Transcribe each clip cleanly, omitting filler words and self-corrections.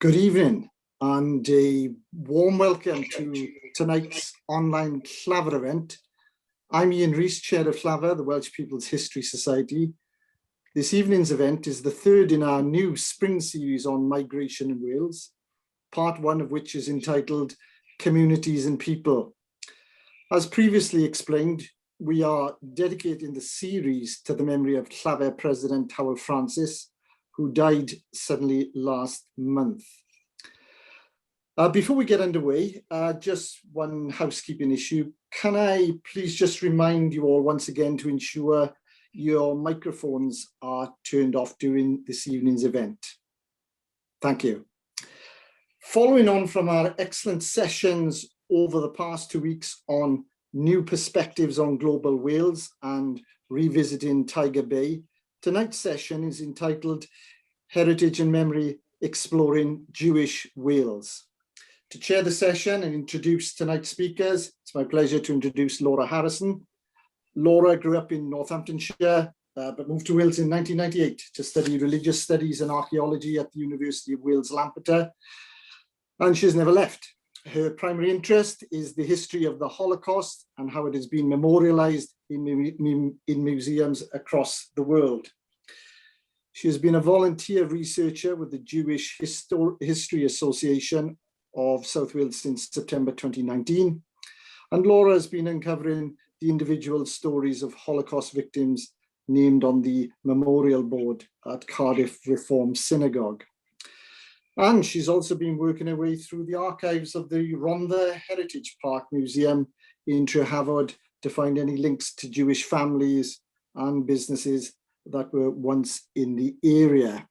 Good evening and a warm welcome to tonight's online Llafur event. I'm Ian Rees, Chair of Llafur, the Welsh People's History Society. This evening's event is the third in our new spring series on migration in Wales, part one of which is entitled Communities and People. As previously explained, we are dedicating the series to the memory of Llafur President Hywel Francis, who died suddenly last month. Before we get underway, just one housekeeping issue. Can I please just remind you all once again to ensure your microphones are turned off during this evening's event? Thank you. Following on from our excellent sessions over the past 2 weeks on new perspectives on global Wales and revisiting Tiger Bay, tonight's session is entitled Heritage and Memory Exploring Jewish Wales. To chair the session and introduce tonight's speakers, it's my pleasure to introduce Laura Harrison. Laura grew up in Northamptonshire, but moved to Wales in 1998 to study religious studies and archaeology at the University of Wales, Lampeter, and she's never left. Her primary interest is the history of the Holocaust and how it has been memorialized in museums across the world. She has been a volunteer researcher with the Jewish History Association of South Wales since September 2019. And Laura has been uncovering the individual stories of Holocaust victims named on the memorial board at Cardiff Reform Synagogue. And she's also been working her way through the archives of the Rhondda Heritage Park Museum in Trehafod to find any links to Jewish families and businesses that were once in the area.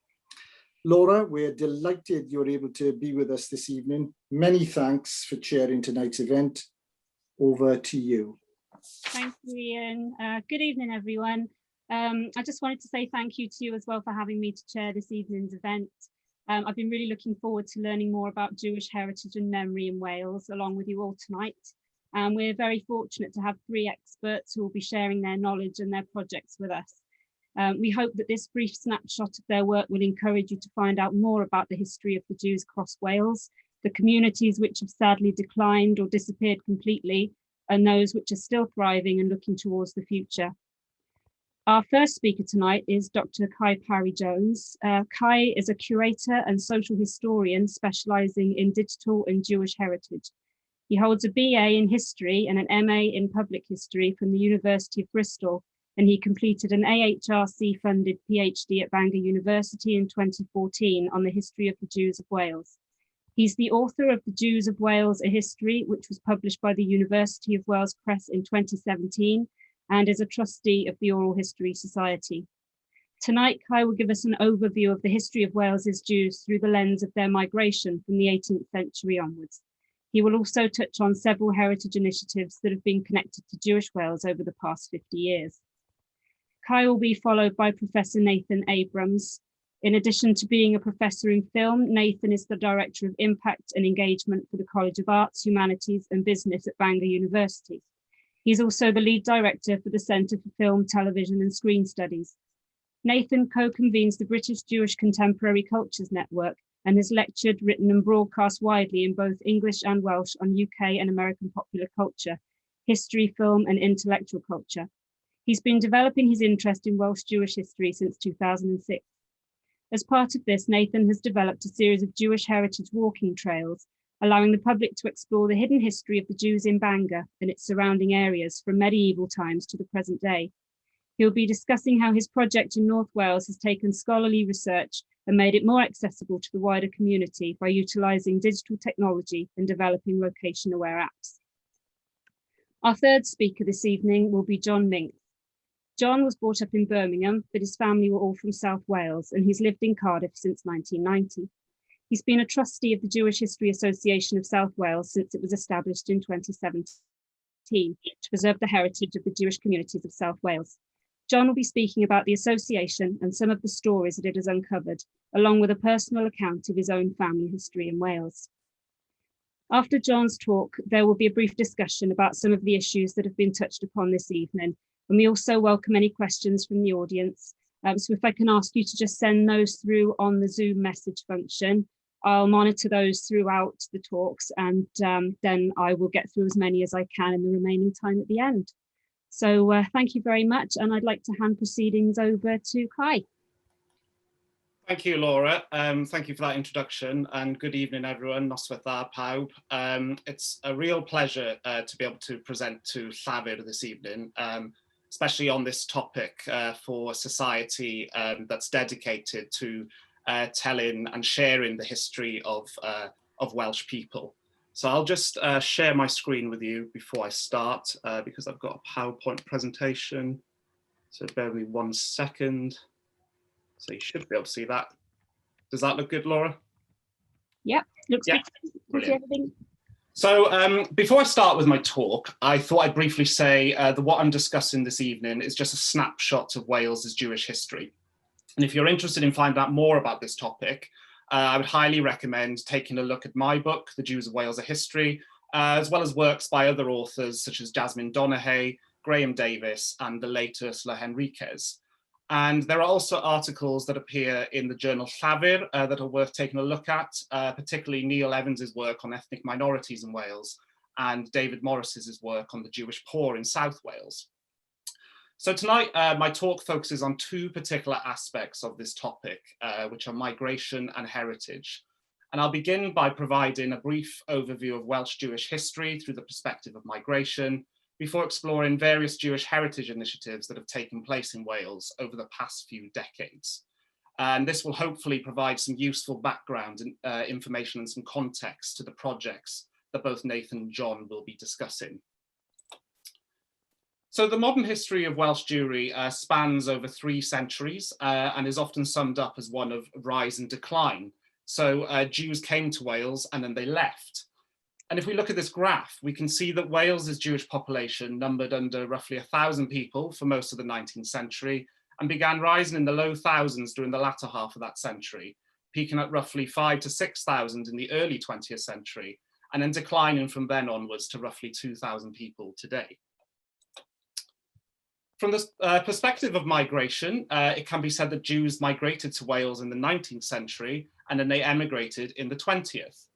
Laura, we're delighted you're able to be with us this evening. Many thanks for chairing tonight's event. Over to you. Thank you, Ian. Good evening, everyone. I just wanted to say thank you to you as well for having me to chair this evening's event. I've been really looking forward to learning more about Jewish heritage and memory in Wales, along with you all tonight. We're very fortunate to have 3 experts who will be sharing their knowledge and their projects with us. We hope that this brief snapshot of their work will encourage you to find out more about the history of the Jews across Wales, the communities which have sadly declined or disappeared completely, and those which are still thriving and looking towards the future. Our first speaker tonight is Dr. Cai Parry-Jones. Kai is a curator and social historian specializing in digital and Jewish heritage. He holds a BA in history and an MA in public history from the University of Bristol, and he completed an AHRC-funded PhD at Bangor University in 2014 on the history of the Jews of Wales. He's the author of The Jews of Wales, A History, which was published by the University of Wales Press in 2017, and is a trustee of the Oral History Society. Tonight, Kai will give us an overview of the history of Wales's Jews through the lens of their migration from the 18th century onwards. He will also touch on several heritage initiatives that have been connected to Jewish Wales over the past 50 years. Kai will be followed by Professor Nathan Abrams. In addition to being a professor in film, Nathan is the Director of Impact and Engagement for the College of Arts, Humanities and Business at Bangor University. He's also the lead director for the Centre for Film, Television and Screen Studies. Nathan co-convenes the British Jewish Contemporary Cultures Network and has lectured, written and broadcast widely in both English and Welsh on UK and American popular culture, history, film and intellectual culture. He's been developing his interest in Welsh Jewish history since 2006. As part of this, Nathan has developed a series of Jewish heritage walking trails, allowing the public to explore the hidden history of the Jews in Bangor and its surrounding areas from medieval times to the present day. He'll be discussing how his project in North Wales has taken scholarly research and made it more accessible to the wider community by utilising digital technology and developing location-aware apps. Our third speaker this evening will be John Minkes. John was brought up in Birmingham, but his family were all from South Wales, and he's lived in Cardiff since 1990. He's been a trustee of the Jewish History Association of South Wales since it was established in 2017 to preserve the heritage of the Jewish communities of South Wales. John will be speaking about the association and some of the stories that it has uncovered, along with a personal account of his own family history in Wales. After John's talk, there will be a brief discussion about some of the issues that have been touched upon this evening, and we also welcome any questions from the audience. So if I can ask you to just send those through on the Zoom message function, I'll monitor those throughout the talks, and then I will get through as many as I can in the remaining time at the end. So thank you very much, and I'd like to hand proceedings over to Kai. Thank you, Laura. Thank you for that introduction, and good evening, everyone. Noswaith dda pawb. It's a real pleasure to be able to present to Llafur this evening, especially on this topic for a society that's dedicated to telling and sharing the history of Welsh people. So I'll just share my screen with you before I start, because I've got a PowerPoint presentation. So bear with me 1 second. So you should be able to see that. Does that look good, Laura? Yep, looks good. Brilliant. So before I start with my talk, I thought I'd briefly say that what I'm discussing this evening is just a snapshot of Wales's Jewish history. And if you're interested in finding out more about this topic, I would highly recommend taking a look at my book, The Jews of Wales: A History, as well as works by other authors such as Jasmine Donaghy, Graham Davis, and the late Ursula Henriques. And there are also articles that appear in the journal Llafur that are worth taking a look at, particularly Neil Evans's work on ethnic minorities in Wales and David Morris's work on the Jewish poor in South Wales. So tonight, my talk focuses on two particular aspects of this topic, which are migration and heritage. And I'll begin by providing a brief overview of Welsh Jewish history through the perspective of migration, before exploring various Jewish heritage initiatives that have taken place in Wales over the past few decades. And this will hopefully provide some useful background and information and some context to the projects that both Nathan and John will be discussing. So the modern history of Welsh Jewry spans over 3 centuries and is often summed up as one of rise and decline. So Jews came to Wales and then they left. And if we look at this graph, we can see that Wales's Jewish population numbered under roughly 1,000 people for most of the 19th century and began rising in the low thousands during the latter half of that century, peaking at roughly 5,000 to 6,000 in the early 20th century, and then declining from then onwards to roughly 2,000 people today. From the perspective of migration, it can be said that Jews migrated to Wales in the 19th century and then they emigrated in the 20th.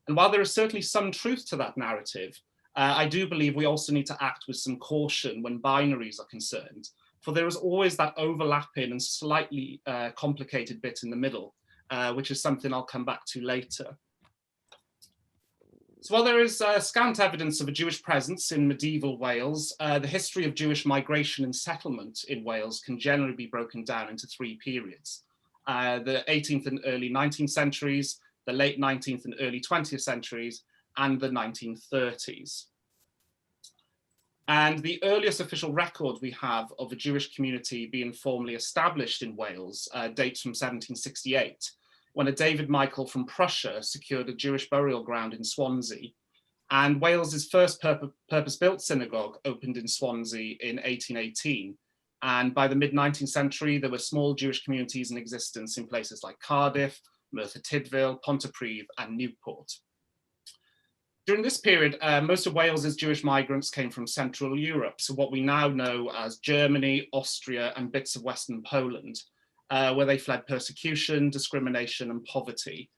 And while there is certainly some truth to that narrative, I do believe we also need to act with some caution when binaries are concerned, for there is always that overlapping and slightly complicated bit in the middle, which is something I'll come back to later. So while there is scant evidence of a Jewish presence in medieval Wales, the history of Jewish migration and settlement in Wales can generally be broken down into 3 periods. The 18th and early 19th centuries, the late 19th and early 20th centuries, and the 1930s. And the earliest official record we have of a Jewish community being formally established in Wales dates from 1768, when a David Michael from Prussia secured a Jewish burial ground in Swansea. And Wales's first purpose-built synagogue opened in Swansea in 1818. And by the mid-19th century, there were small Jewish communities in existence in places like Cardiff, Merthyr Tydfil, Pontypridd, and Newport. During this period, most of Wales's Jewish migrants came from Central Europe, so what we now know as Germany, Austria, and bits of Western Poland, where they fled persecution, discrimination, and poverty.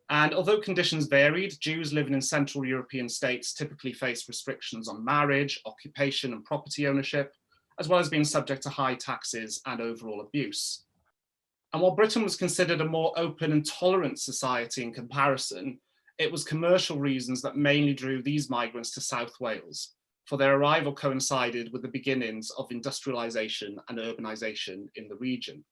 And although conditions varied, Jews living in Central European states typically faced restrictions on marriage, occupation, and property ownership, as well as being subject to high taxes and overall abuse. And while Britain was considered a more open and tolerant society in comparison, it was commercial reasons that mainly drew these migrants to South Wales, for their arrival coincided with the beginnings of industrialisation and urbanisation in the region.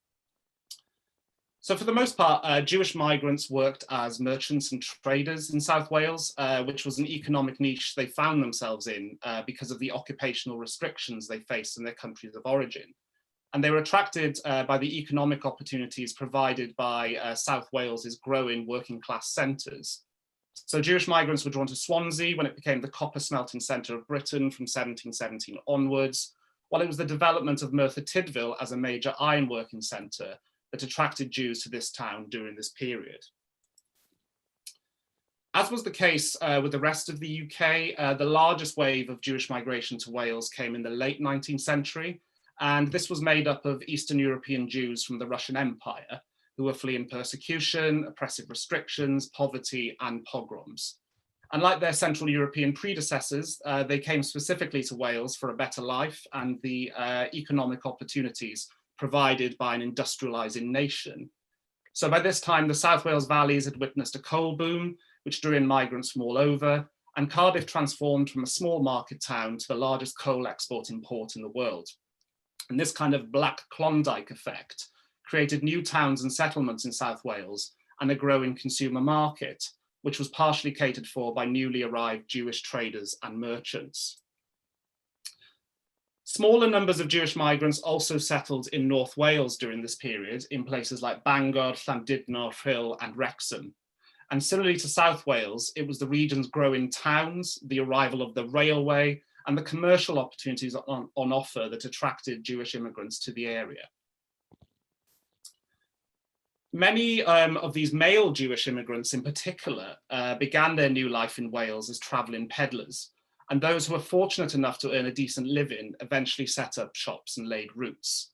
So for the most part, Jewish migrants worked as merchants and traders in South Wales, which was an economic niche they found themselves in because of the occupational restrictions they faced in their countries of origin. And they were attracted by the economic opportunities provided by South Wales's growing working class centres. So Jewish migrants were drawn to Swansea when it became the copper smelting centre of Britain from 1717 onwards, while it was the development of Merthyr Tydfil as a major ironworking centre that attracted Jews to this town during this period. As was the case with the rest of the UK, the largest wave of Jewish migration to Wales came in the late 19th century, and this was made up of Eastern European Jews from the Russian Empire, who were fleeing persecution, oppressive restrictions, poverty, and pogroms. And like their Central European predecessors, they came specifically to Wales for a better life and the economic opportunities provided by an industrialising nation. So by this time, the South Wales valleys had witnessed a coal boom, which drew in migrants from all over, and Cardiff transformed from a small market town to the largest coal exporting port in the world. And this kind of Black Klondike effect created new towns and settlements in South Wales and a growing consumer market, which was partially catered for by newly arrived Jewish traders and merchants. Smaller numbers of Jewish migrants also settled in North Wales during this period in places like Bangor, Llandudno, Rhyl and Wrexham. And similarly to South Wales, it was the region's growing towns, the arrival of the railway and the commercial opportunities on offer that attracted Jewish immigrants to the area. Many of these male Jewish immigrants in particular began their new life in Wales as travelling peddlers, and those who were fortunate enough to earn a decent living eventually set up shops and laid roots.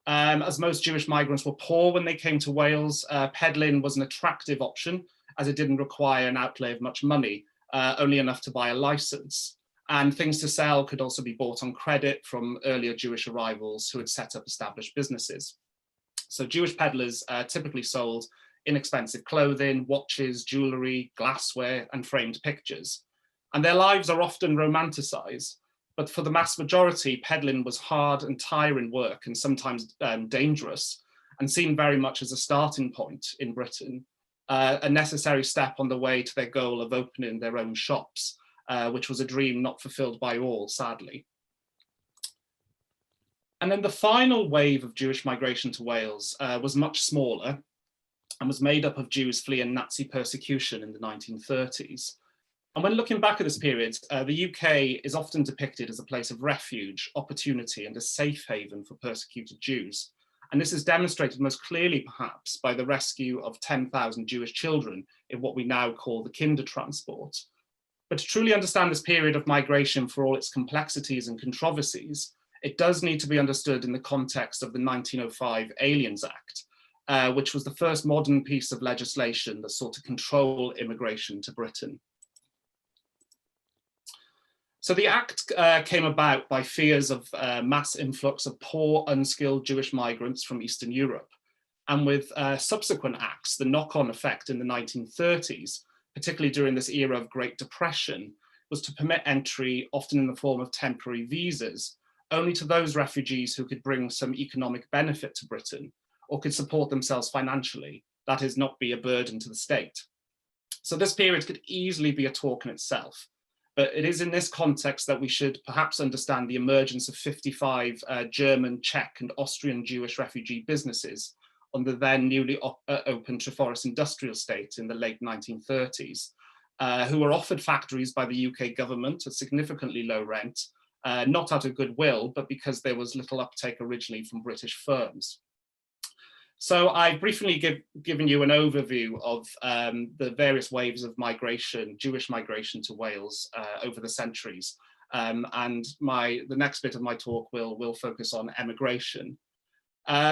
As most Jewish migrants were poor when they came to Wales, peddling was an attractive option as it didn't require an outlay of much money, only enough to buy a licence. And things to sell could also be bought on credit from earlier Jewish arrivals who had set up established businesses. So Jewish peddlers typically sold inexpensive clothing, watches, jewellery, glassware, and framed pictures. And their lives are often romanticised, but for the mass majority, peddling was hard and tiring work and sometimes dangerous, and seen very much as a starting point in Britain, a necessary step on the way to their goal of opening their own shops, which was a dream not fulfilled by all, sadly. And then the final wave of Jewish migration to Wales was much smaller and was made up of Jews fleeing Nazi persecution in the 1930s. And when looking back at this period, the UK is often depicted as a place of refuge, opportunity, and a safe haven for persecuted Jews. And this is demonstrated most clearly, perhaps, by the rescue of 10,000 Jewish children in what we now call the Kindertransport. But to truly understand this period of migration for all its complexities and controversies, it does need to be understood in the context of the 1905 Aliens Act, which was the first modern piece of legislation that sought to control immigration to Britain. So the act came about by fears of mass influx of poor, unskilled Jewish migrants from Eastern Europe. And with subsequent acts, the knock-on effect in the 1930s, particularly during this era of Great Depression, was to permit entry, often in the form of temporary visas, only to those refugees who could bring some economic benefit to Britain or could support themselves financially, that is, not be a burden to the state. So this period could easily be a talk in itself. But it is in this context that we should perhaps understand the emergence of 55 German, Czech and Austrian Jewish refugee businesses on the then newly opened Treforest industrial estate in the late 1930s, who were offered factories by the UK government at significantly low rent, not out of goodwill, but because there was little uptake originally from British firms. So I've briefly given you an overview of the various waves of migration, Jewish migration to Wales over the centuries. And the next bit of my talk will focus on emigration.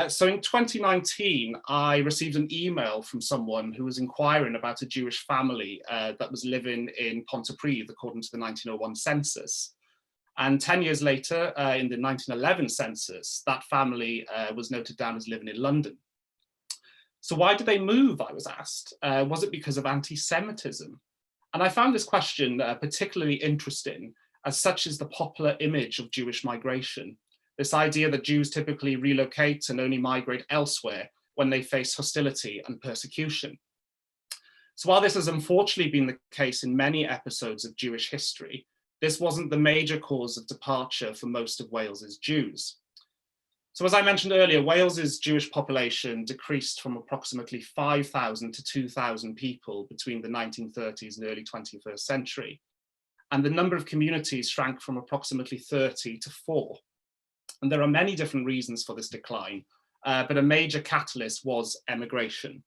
So in 2019, I received an email from someone who was inquiring about a Jewish family that was living in Pontypridd according to the 1901 census. And 10 years later, in the 1911 census, that family was noted down as living in London. So why did they move, I was asked? Was it because of anti-Semitism? And I found this question particularly interesting, as such is the popular image of Jewish migration. This idea that Jews typically relocate and only migrate elsewhere when they face hostility and persecution. So while this has unfortunately been the case in many episodes of Jewish history, this wasn't the major cause of departure for most of Wales's Jews. So as I mentioned earlier, Wales's Jewish population decreased from approximately 5,000 to 2,000 people between the 1930s and early 21st century. And the number of communities shrank from approximately 30 to 4. And there are many different reasons for this decline, but a major catalyst was emigration.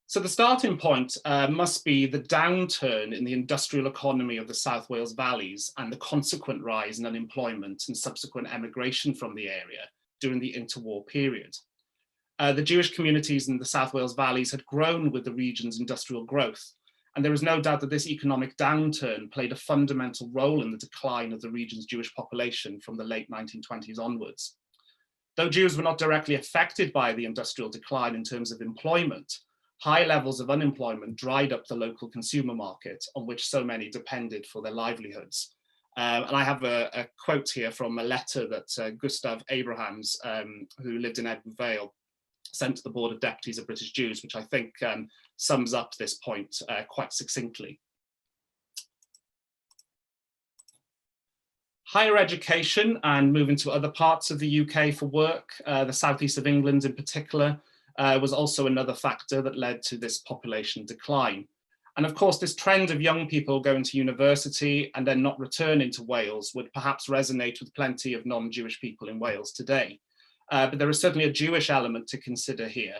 So the starting point must be the downturn in the industrial economy of the South Wales valleys and the consequent rise in unemployment and subsequent emigration from the area during the interwar period. The Jewish communities in the South Wales valleys had grown with the region's industrial growth, and there is no doubt that this economic downturn played a fundamental role in the decline of the region's Jewish population from the late 1920s onwards. Though Jews were not directly affected by the industrial decline in terms of employment, high levels of unemployment dried up the local consumer market on which so many depended for their livelihoods. And I have a quote here from a letter that Gustav Abrahams, who lived in Edward Vale, sent to the Board of Deputies of British Jews, which I think sums up this point quite succinctly. Higher education and moving to other parts of the UK for work, the southeast of England in particular, was also another factor that led to this population decline. And of course, this trend of young people going to university and then not returning to Wales would perhaps resonate with plenty of non-Jewish people in Wales today. But there is certainly a Jewish element to consider here,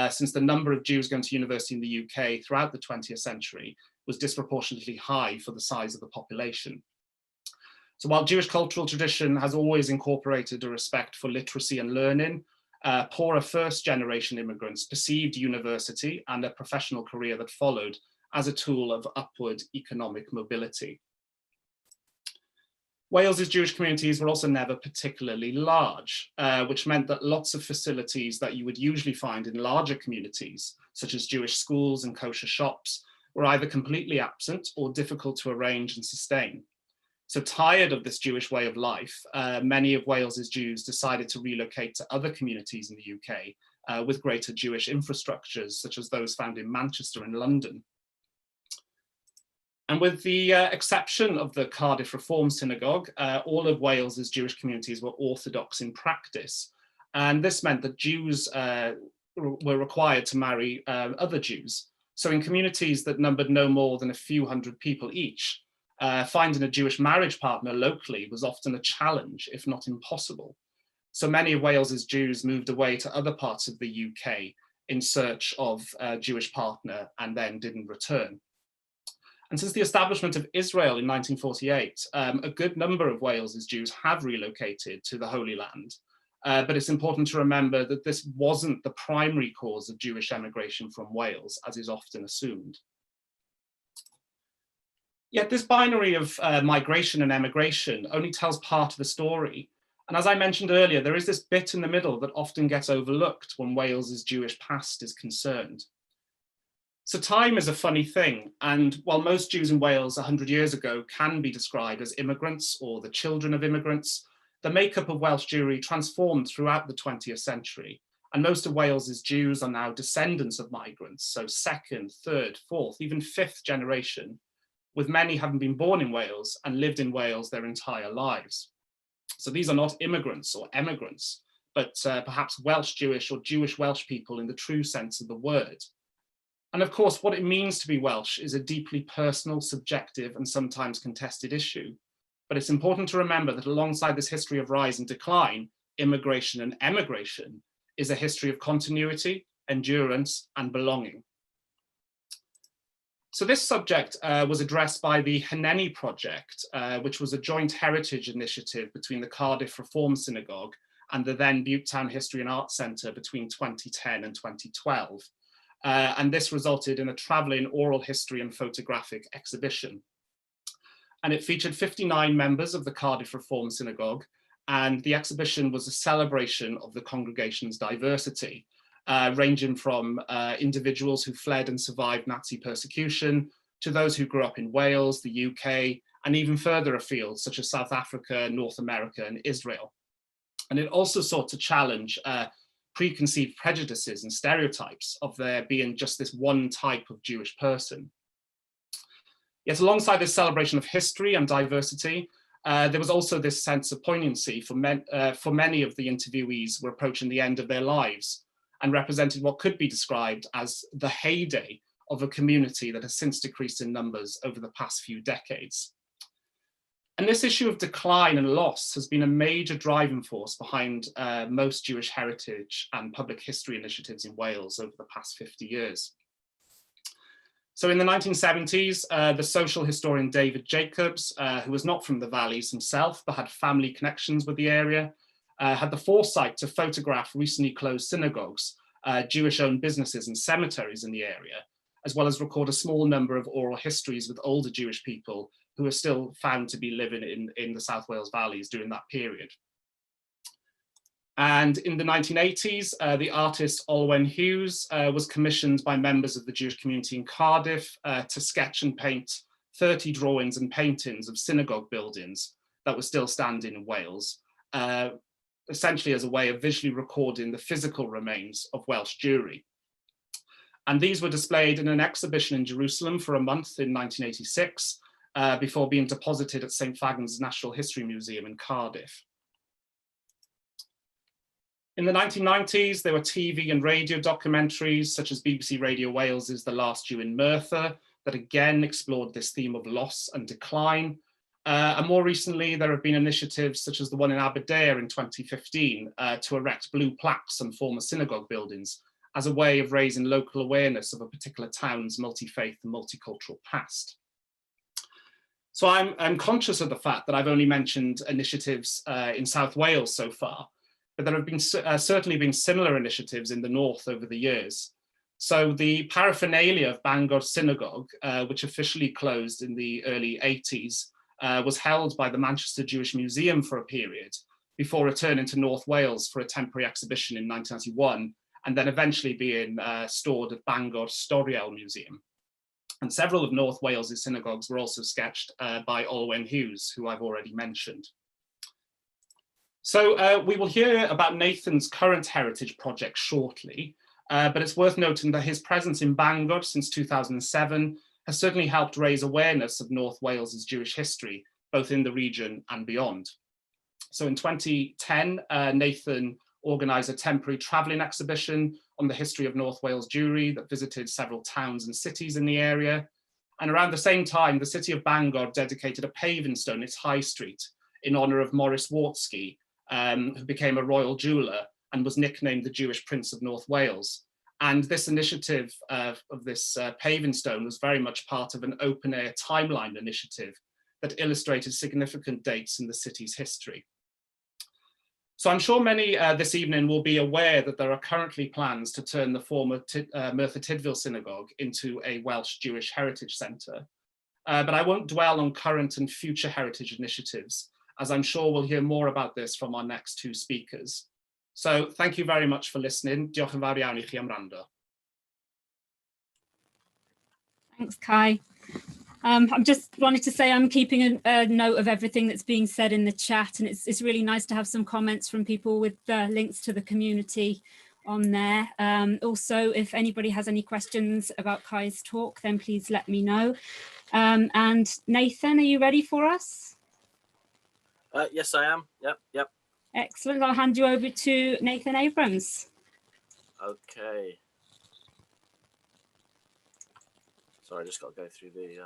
since the number of Jews going to university in the UK throughout the 20th century was disproportionately high for the size of the population. So while Jewish cultural tradition has always incorporated a respect for literacy and learning, poorer first-generation immigrants perceived university and a professional career that followed as a tool of upward economic mobility. Wales's Jewish communities were also never particularly large, which meant that lots of facilities that you would usually find in larger communities, such as Jewish schools and kosher shops, were either completely absent or difficult to arrange and sustain. So tired of this Jewish way of life, many of Wales's Jews decided to relocate to other communities in the UK with greater Jewish infrastructures, such as those found in Manchester and London. And with the exception of the Cardiff Reform Synagogue, all of Wales's Jewish communities were Orthodox in practice. And this meant that Jews were required to marry other Jews. So in communities that numbered no more than a few hundred people each, finding a Jewish marriage partner locally was often a challenge, if not impossible. So many of Wales's Jews moved away to other parts of the UK in search of a Jewish partner and then didn't return. And since the establishment of Israel in 1948, a good number of Wales's Jews have relocated to the Holy Land. But it's important to remember that this wasn't the primary cause of Jewish emigration from Wales, as is often assumed. Yet this binary of migration and emigration only tells part of the story. And as I mentioned earlier, there is this bit in the middle that often gets overlooked when Wales's Jewish past is concerned. So time is a funny thing. And while most Jews in Wales 100 years ago can be described as immigrants or the children of immigrants, the makeup of Welsh Jewry transformed throughout the 20th century. And most of Wales's Jews are now descendants of migrants, so second, third, fourth, even fifth generation, with many having been born in Wales and lived in Wales their entire lives. So these are not immigrants or emigrants, but perhaps Welsh Jewish or Jewish Welsh people in the true sense of the word. And of course, what it means to be Welsh is a deeply personal, subjective, and sometimes contested issue. But it's important to remember that alongside this history of rise and decline, immigration and emigration is a history of continuity, endurance, and belonging. So this subject was addressed by the Haneni Project, which was a joint heritage initiative between the Cardiff Reform Synagogue and the then Butetown History and Arts Centre between 2010 and 2012. And this resulted in a travelling oral history and photographic exhibition. And it featured 59 members of the Cardiff Reform Synagogue, and the exhibition was a celebration of the congregation's diversity, ranging from individuals who fled and survived Nazi persecution to those who grew up in Wales, the UK, and even further afield, such as South Africa, North America, and Israel. And it also sought to challenge preconceived prejudices and stereotypes of there being just this one type of Jewish person. Yet alongside this celebration of history and diversity, there was also this sense of poignancy for many of the interviewees were approaching the end of their lives, and represented what could be described as the heyday of a community that has since decreased in numbers over the past few decades. And this issue of decline and loss has been a major driving force behind most Jewish heritage and public history initiatives in Wales over the past 50 years. So in the 1970s, the social historian David Jacobs, who was not from the valleys himself, but had family connections with the area, had the foresight to photograph recently closed synagogues, Jewish-owned businesses and cemeteries in the area, as well as record a small number of oral histories with older Jewish people who are still found to be living in the South Wales valleys during that period. And in the 1980s, the artist Olwen Hughes was commissioned by members of the Jewish community in Cardiff to sketch and paint 30 drawings and paintings of synagogue buildings that were still standing in Wales, essentially as a way of visually recording the physical remains of Welsh Jewry. And these were displayed in an exhibition in Jerusalem for a month in 1986, before being deposited at St. Fagan's Natural History Museum in Cardiff. In the 1990s, there were TV and radio documentaries such as BBC Radio Wales's The Last Jew in Murtha that again explored this theme of loss and decline. And more recently, there have been initiatives such as the one in Aberdare in 2015 to erect blue plaques on former synagogue buildings as a way of raising local awareness of a particular town's multi-faith and multicultural past. So I'm conscious of the fact that I've only mentioned initiatives in South Wales so far, but there have been certainly been similar initiatives in the north over the years. So the paraphernalia of Bangor Synagogue, which officially closed in the early 80s, was held by the Manchester Jewish Museum for a period before returning to North Wales for a temporary exhibition in 1991, and then eventually being stored at Bangor Storiel Museum. And several of North Wales' synagogues were also sketched by Olwen Hughes, who I've already mentioned. So we will hear about Nathan's current heritage project shortly, but it's worth noting that his presence in Bangor since 2007 has certainly helped raise awareness of North Wales' Jewish history, both in the region and beyond. So in 2010, Nathan organised a temporary travelling exhibition on the history of North Wales Jewry that visited several towns and cities in the area. And around the same time, the city of Bangor dedicated a paving stone, its high street, in honour of Maurice Wartsky, who became a royal jeweller and was nicknamed the Jewish Prince of North Wales. And this initiative of this paving stone was very much part of an open-air timeline initiative that illustrated significant dates in the city's history. So I'm sure many this evening will be aware that there are currently plans to turn the former Merthyr Tydfil Synagogue into a Welsh Jewish heritage centre. But I won't dwell on current and future heritage initiatives, as I'm sure we'll hear more about this from our next two speakers. So thank you very much for listening. Diolch yn fawr iawn I chi am wrando. Thanks, Kai. I'm just wanted to say I'm keeping a note of everything that's being said in the chat, and it's really nice to have some comments from people with links to the community on there. Also, if anybody has any questions about Kai's talk, then please let me know. And Nathan, are you ready for us? Yes, I am. Yep. Excellent. I'll hand you over to Nathan Abrams. Okay. Sorry, I just got to go through the...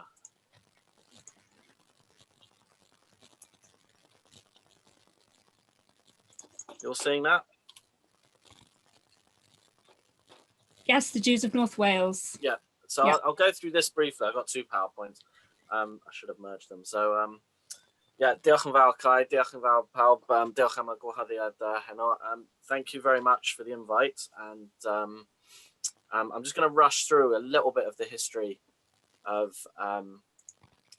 You're seeing that? Yes, the Jews of North Wales. Yeah. So yeah. I'll go through this briefly. I've got two PowerPoints. I should have merged them. So, yeah, diolch yn fawr Kai, diolch yn fawr pawb, diolch am y gwahoddiad heno. Thank you very much for the invite. And I'm just going to rush through a little bit of the history of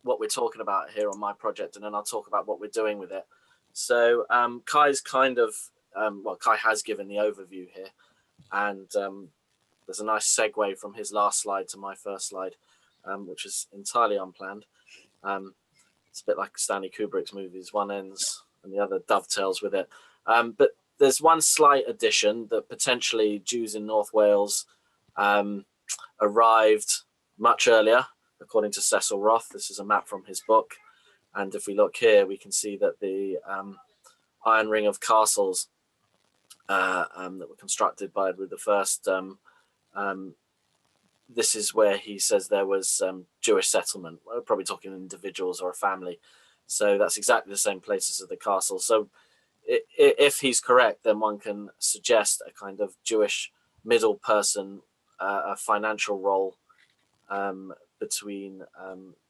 what we're talking about here on my project, and then I'll talk about what we're doing with it. So Kai's kind of, well, Kai has given the overview here, and there's a nice segue from his last slide to my first slide, which is entirely unplanned. It's a bit like Stanley Kubrick's movies, one ends and the other dovetails with it. But there's one slight addition that potentially Jews in North Wales arrived much earlier, according to Cecil Roth. This is a map from his book. And if we look here, we can see that the iron ring of castles that were constructed with the first, this is where he says there was Jewish settlement. We're probably talking individuals or a family. So that's exactly the same places as the castle. So if he's correct, then one can suggest a kind of Jewish middle person, a financial role between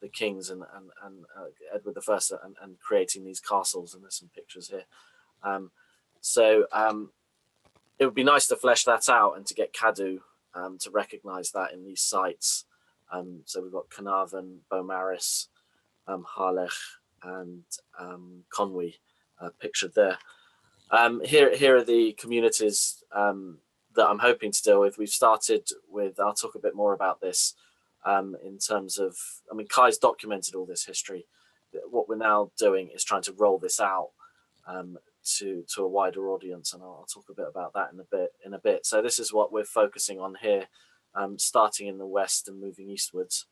the kings and Edward I and creating these castles. And there's some pictures here. So it would be nice to flesh that out and to get Cadw to recognise that in these sites. So we've got Carnarvon, Beaumaris, Harlech, and Conwy pictured there. Here are the communities that I'm hoping to deal with. We've started with, I'll talk a bit more about this in terms of, I mean, Kai's documented all this history. What we're now doing is trying to roll this out to a wider audience, and I'll talk a bit about that in a bit. So this is what we're focusing on here, starting in the west and moving eastwards,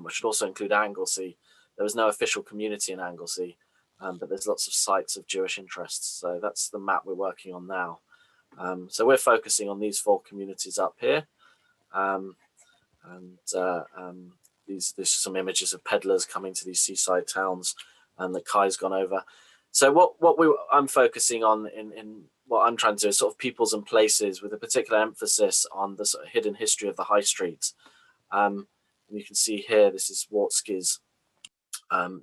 which should also include Anglesey. There was no official community in Anglesey, but there's lots of sites of Jewish interests. So that's the map we're working on now. So we're focusing on these 4 communities up here. These are some images of peddlers coming to these seaside towns that Kai's gone over. So what I'm focusing on in what I'm trying to do is sort of peoples and places, with a particular emphasis on the sort of hidden history of the high street. And you can see here, this is Wartski's.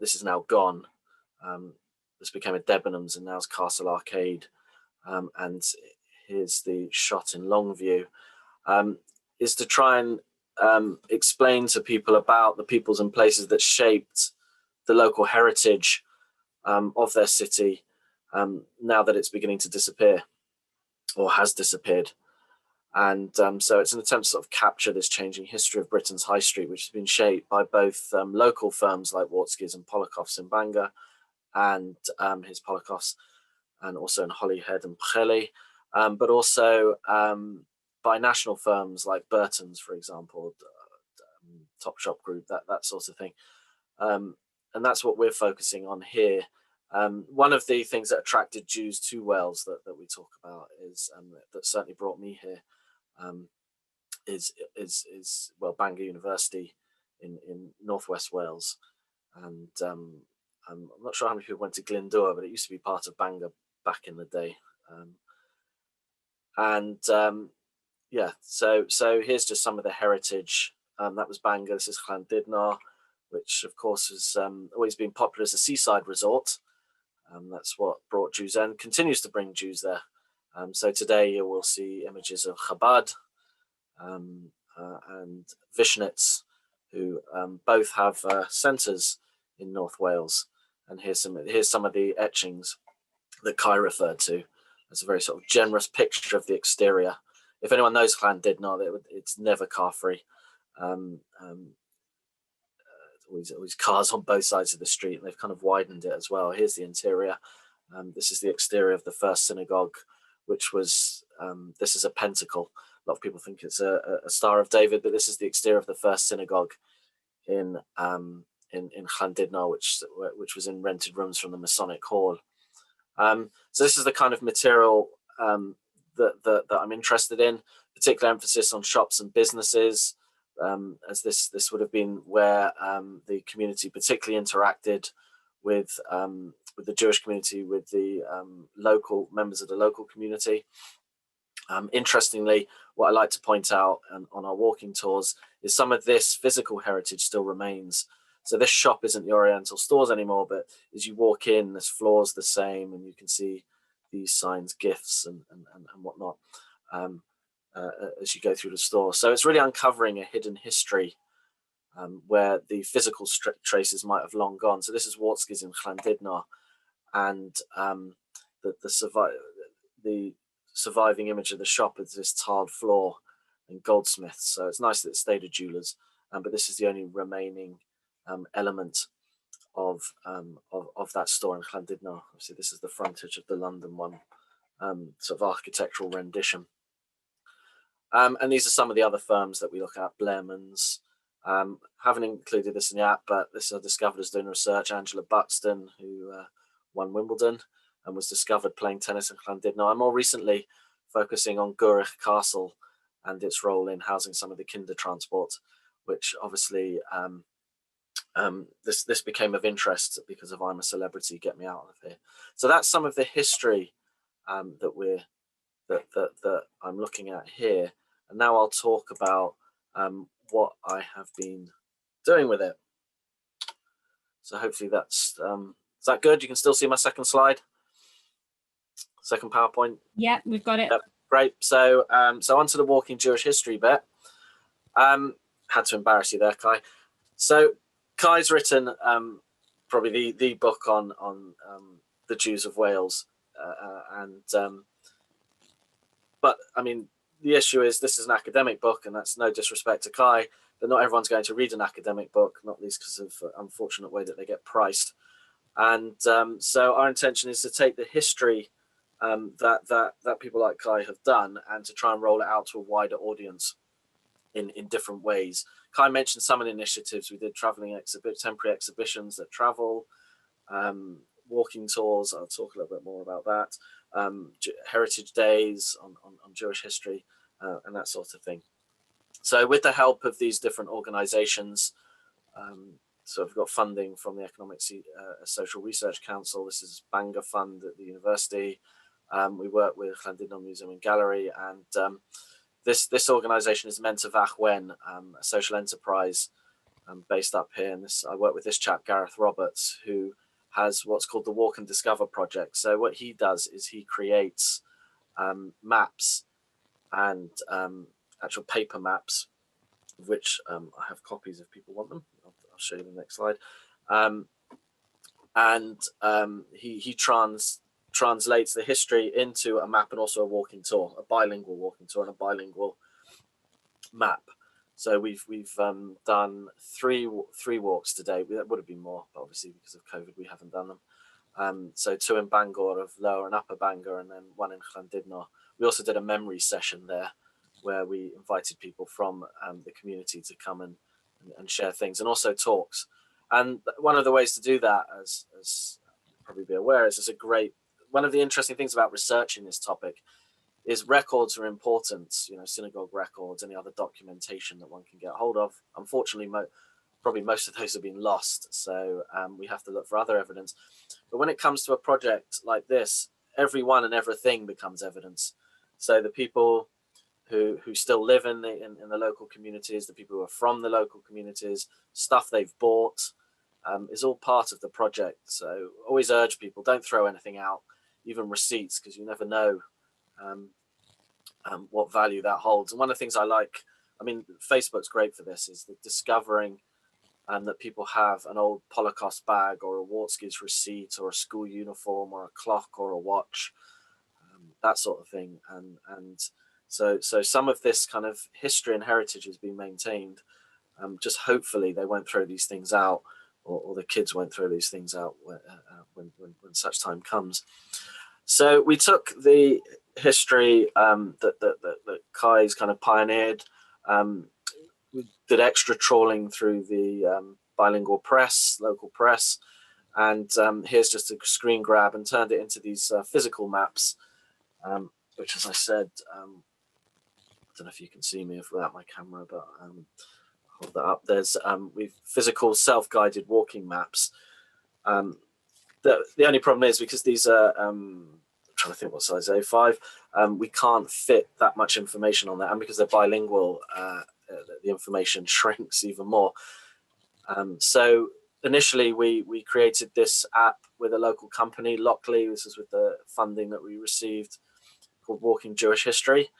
This is now gone. This became a Debenhams and now it's Castle Arcade. And here's the shot in Longview, is to try and explain to people about the peoples and places that shaped the local heritage of their city, now that it's beginning to disappear or has disappeared. And so it's an attempt to sort of capture this changing history of Britain's high street, which has been shaped by both local firms like Wartski's and Polikoff's in Bangor, and his Polikoff's, and also in Holyhead and Pwllheli, but also by national firms like Burton's, for example, Topshop Group, that sort of thing. And that's what we're focusing on here. One of the things that attracted Jews to Wales that we talk about is, that certainly brought me here, is Bangor University in northwest Wales. And I'm not sure how many people went to Glyndŵr, but it used to be part of Bangor back in the day. Yeah, so here's just some of the heritage. That was Bangor. This is Llandudno, which of course has always been popular as a seaside resort. That's what brought Jews in, continues to bring Jews there. So today you will see images of Chabad and Vishnitz, who both have centres in North Wales. And here's some of the etchings that Kai referred to. It's a very sort of generous picture of the exterior. If anyone knows Llandudno, it's never car-free. Always cars on both sides of the street, and they've kind of widened it as well. Here's the interior. This is the exterior of the first synagogue, which was, this is a pentacle. A lot of people think it's a Star of David, but this is the exterior of the first synagogue in Llandudno, which was in rented rooms from the Masonic Hall. So this is the kind of material that I'm interested in, particular emphasis on shops and businesses, as this would have been where the community particularly interacted with the Jewish community, with the local members of the local community. Interestingly, what I like to point out on our walking tours is some of this physical heritage still remains. So this shop isn't the Oriental Stores anymore, but as you walk in, this floor's the same, and you can see these signs, gifts and whatnot, as you go through the store. So it's really uncovering a hidden history where the physical traces might have long gone. So this is Wartski's in Llandudno, and the surviving image of the shop is this tiled floor and goldsmiths. So it's nice that it stayed a jeweler's, but this is the only remaining element of that store in Llandudno. Obviously, this is the frontage of the London one, sort of architectural rendition. And these are some of the other firms that we look at. Blairman's, haven't included this in the app, but this I discovered as doing research. Angela Buxton, who won Wimbledon and was discovered playing tennis in Llandudno. I'm more recently focusing on Gurich Castle and its role in housing some of the kinder transport, which obviously this became of interest because of I'm a Celebrity, Get Me Out of Here. So that's some of the history that I'm looking at here. And now I'll talk about what I have been doing with it. So hopefully that's, is that good? You can still see my second slide? Second PowerPoint. Yeah, we've got it. Yep, great. So so onto the walking Jewish history bit. Had to embarrass you there, Kai. So Kai's written probably the book on the Jews of Wales, but I mean, the issue is this is an academic book, and that's no disrespect to Kai, but not everyone's going to read an academic book, not least because of the unfortunate way that they get priced. And so our intention is to take the history that people like Kai have done and to try and roll it out to a wider audience in different ways. Kai mentioned some of the initiatives we did: traveling temporary exhibitions that travel, walking tours. I'll talk a little bit more about that. Heritage days on Jewish history and that sort of thing. So with the help of these different organizations, so we've got funding from the Economic Social Research Council. This is Bangor Fund at the university. We work with Llandudno Museum and Gallery, and this organization is Menter Fach Wen, a social enterprise based up here. And I work with this chap, Gareth Roberts, who has what's called the Walk and Discover project. So what he does is he creates maps and actual paper maps, which I have copies if people want them. I'll show you the next slide. He translates the history into a map and also a walking tour, a bilingual walking tour and a bilingual map. So we've done three walks today. That would have been more, but obviously because of COVID we haven't done them. So 2 in Bangor of Lower and Upper Bangor, and then 1 in Llandudno. We also did a memory session there where we invited people from the community to come and share things, and also talks. And one of the ways to do that, as you'll probably be aware, is one of the interesting things about researching this topic is records are important, synagogue records, any other documentation that one can get hold of. Unfortunately, probably most of those have been lost, so we have to look for other evidence. But when it comes to a project like this, everyone and everything becomes evidence. So the people who still live in the local communities, the people who are from the local communities, stuff they've bought, is all part of the project. So always urge people, don't throw anything out, even receipts, because you never know what value that holds. And one of the things I like, Facebook's great for this, is the discovering that people have an old Holocaust bag or a Wartskis receipt or a school uniform or a clock or a watch, that sort of thing. And so some of this kind of history and heritage has been maintained. Just hopefully they won't throw these things out, or the kids won't throw these things out when such time comes. So we took the history that Kai's kind of pioneered. We did extra trawling through the bilingual press, local press, and here's just a screen grab, and turned it into these physical maps, which, as I said, I don't know if you can see me without my camera, but hold that up. There's we've physical self-guided walking maps. The only problem is, because these are I'm trying to think what size A5, we can't fit that much information on that, and because they're bilingual, the information shrinks even more. So initially we created this app with a local company, Lockley. This is with the funding that we received, called Walking Jewish History,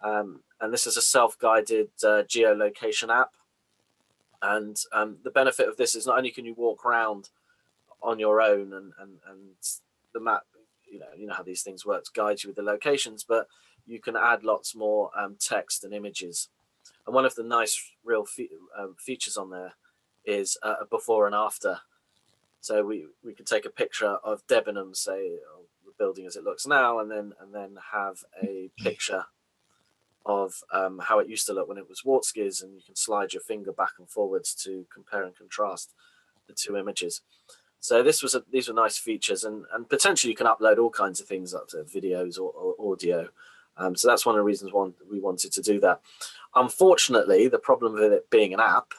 and this is a self-guided geolocation app. And the benefit of this is not only can you walk around on your own, and the map, you know how these things work, guides you with the locations, but you can add lots more text and images. And one of the nice real features on there is a before and after. So we could take a picture of Debenham, say, the building as it looks now, and then have a picture of how it used to look when it was Wartskis, and you can slide your finger back and forwards to compare and contrast the two images. So these were nice features, and potentially you can upload all kinds of things up to videos or audio. So that's one of the reasons we wanted to do that. Unfortunately, the problem with it being an app,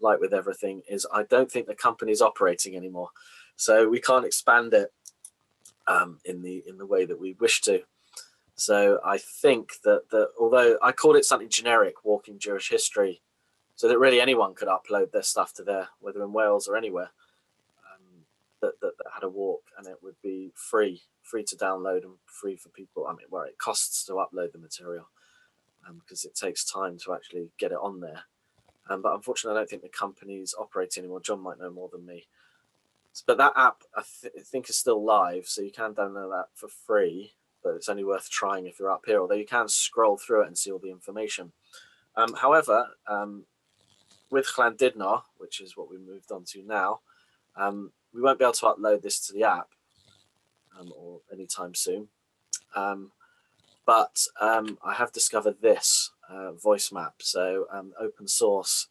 like with everything, is I don't think the company's operating anymore. So we can't expand it in the way that we wish to. So I think that although I called it something generic, Walking Jewish History, so that really anyone could upload their stuff to there, whether in Wales or anywhere, that had a walk, and it would be free to download and free for people. I mean, well, it costs to upload the material because it takes time to actually get it on there. But unfortunately, I don't think the company's operating anymore. John might know more than me. But that app, I think, is still live, so you can download that for free, but it's only worth trying if you're up here, although you can scroll through it and see all the information. However, with Llandudno, which is what we moved on to now, we won't be able to upload this to the app or anytime soon. But I have discovered this voice map, so open source,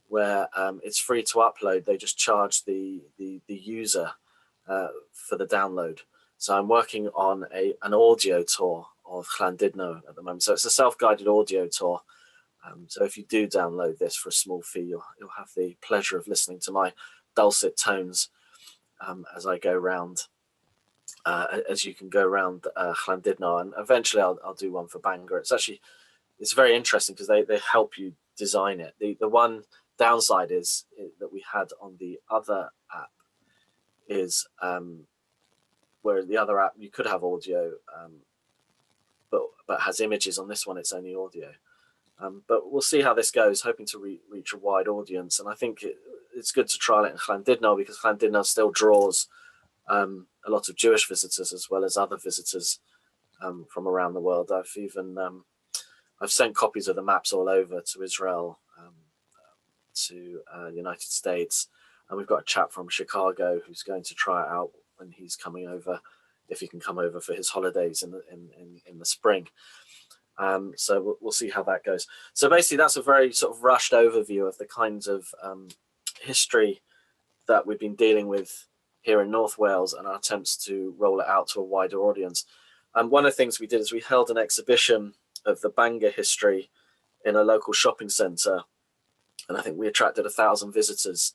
where it's free to upload. They just charge the user for the download. So I'm working on an audio tour of Llandudno at the moment. So it's a self-guided audio tour. So if you do download this for a small fee, you'll have the pleasure of listening to my dulcet tones as I go around, as you can go around Llandudno, and eventually I'll do one for Bangor. It's very interesting because they help you design it. The one downside is that we had on the other app is where the other app you could have audio, but has images. On this one, it's only audio. But we'll see how this goes, hoping to reach a wide audience. And I think it's good to trial it in Llandudno because Llandudno still draws a lot of Jewish visitors as well as other visitors from around the world. I've sent copies of the maps all over to Israel, to United States, and we've got a chap from Chicago who's going to try it out when he's coming over, if he can come over for his holidays in the spring. So we'll see how that goes. So basically, that's a very sort of rushed overview of the kinds of history that we've been dealing with here in North Wales and our attempts to roll it out to a wider audience. And one of the things we did is we held an exhibition of the Bangor history in a local shopping centre, and I think we attracted 1,000 visitors,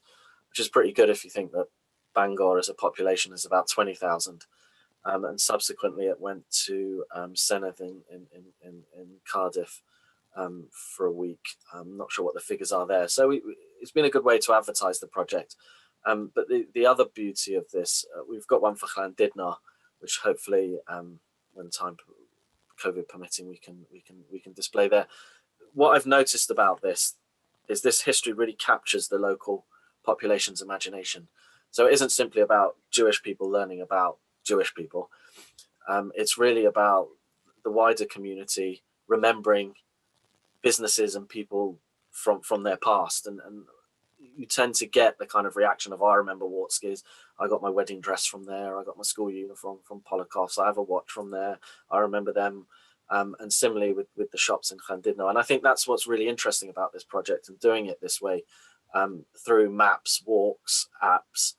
which is pretty good if you think that Bangor as a population is about 20,000. And subsequently it went to Senedd in Cardiff for a week. I'm not sure what the figures are there. So it's been a good way to advertise the project. But the other beauty of this, we've got one for Llandudno, which hopefully when time, COVID permitting, we can display there. What I've noticed about this is this history really captures the local population's imagination. So it isn't simply about Jewish people learning about Jewish people. It's really about the wider community remembering businesses and people from their past, and you tend to get the kind of reaction of, I remember Wartskis, I got my wedding dress from there, I got my school uniform from Polakov's, I have a watch from there, I remember them. And similarly with the shops in Llandudno. And I think that's what's really interesting about this project and doing it this way through maps, walks, apps,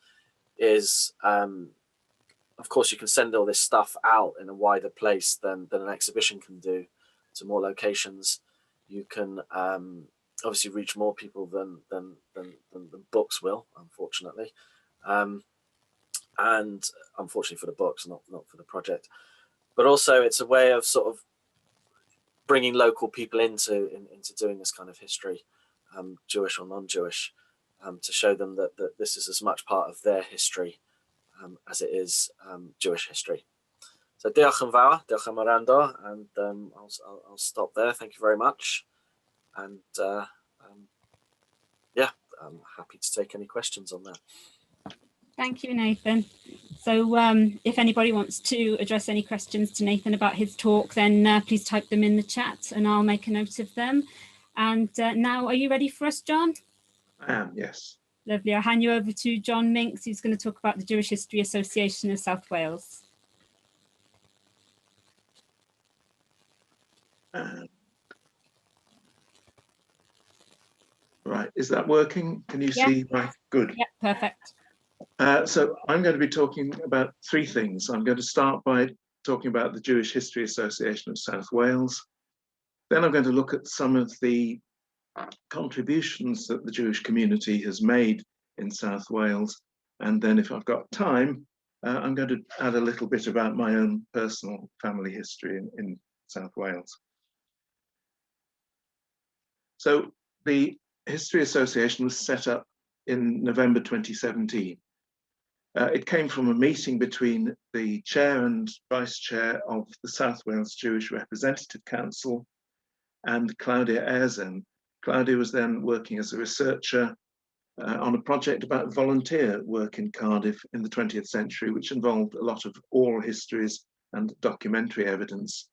is of course you can send all this stuff out in a wider place than an exhibition can do, to more locations. You can obviously reach more people than books will, unfortunately. And unfortunately for the books, not for the project. But also it's a way of sort of bringing local people into doing this kind of history, Jewish or non-Jewish, to show them that this is as much part of their history as it is Jewish history. So diolch yn fawr, diolch am wrando, and I'll stop there. Thank you very much, and yeah, I'm happy to take any questions on that. Thank you, Nathan. So if anybody wants to address any questions to Nathan about his talk, then please type them in the chat and I'll make a note of them. And now, are you ready for us, John? I am, yes. Lovely. I'll hand you over to John Minkes, who's going to talk about the Jewish History Association of South Wales. Right, is that working? Can you see my good? Yeah, perfect. So I'm going to be talking about three things. I'm going to start by talking about the Jewish History Association of South Wales. Then I'm going to look at some of the contributions that the Jewish community has made in South Wales. And then if I've got time, I'm going to add a little bit about my own personal family history in South Wales. So the History Association was set up in November 2017. It came from a meeting between the chair and vice chair of the South Wales Jewish Representative Council and Claudia Ayersen. Claudia was then working as a researcher on a project about volunteer work in Cardiff in the 20th century, which involved a lot of oral histories and documentary evidence.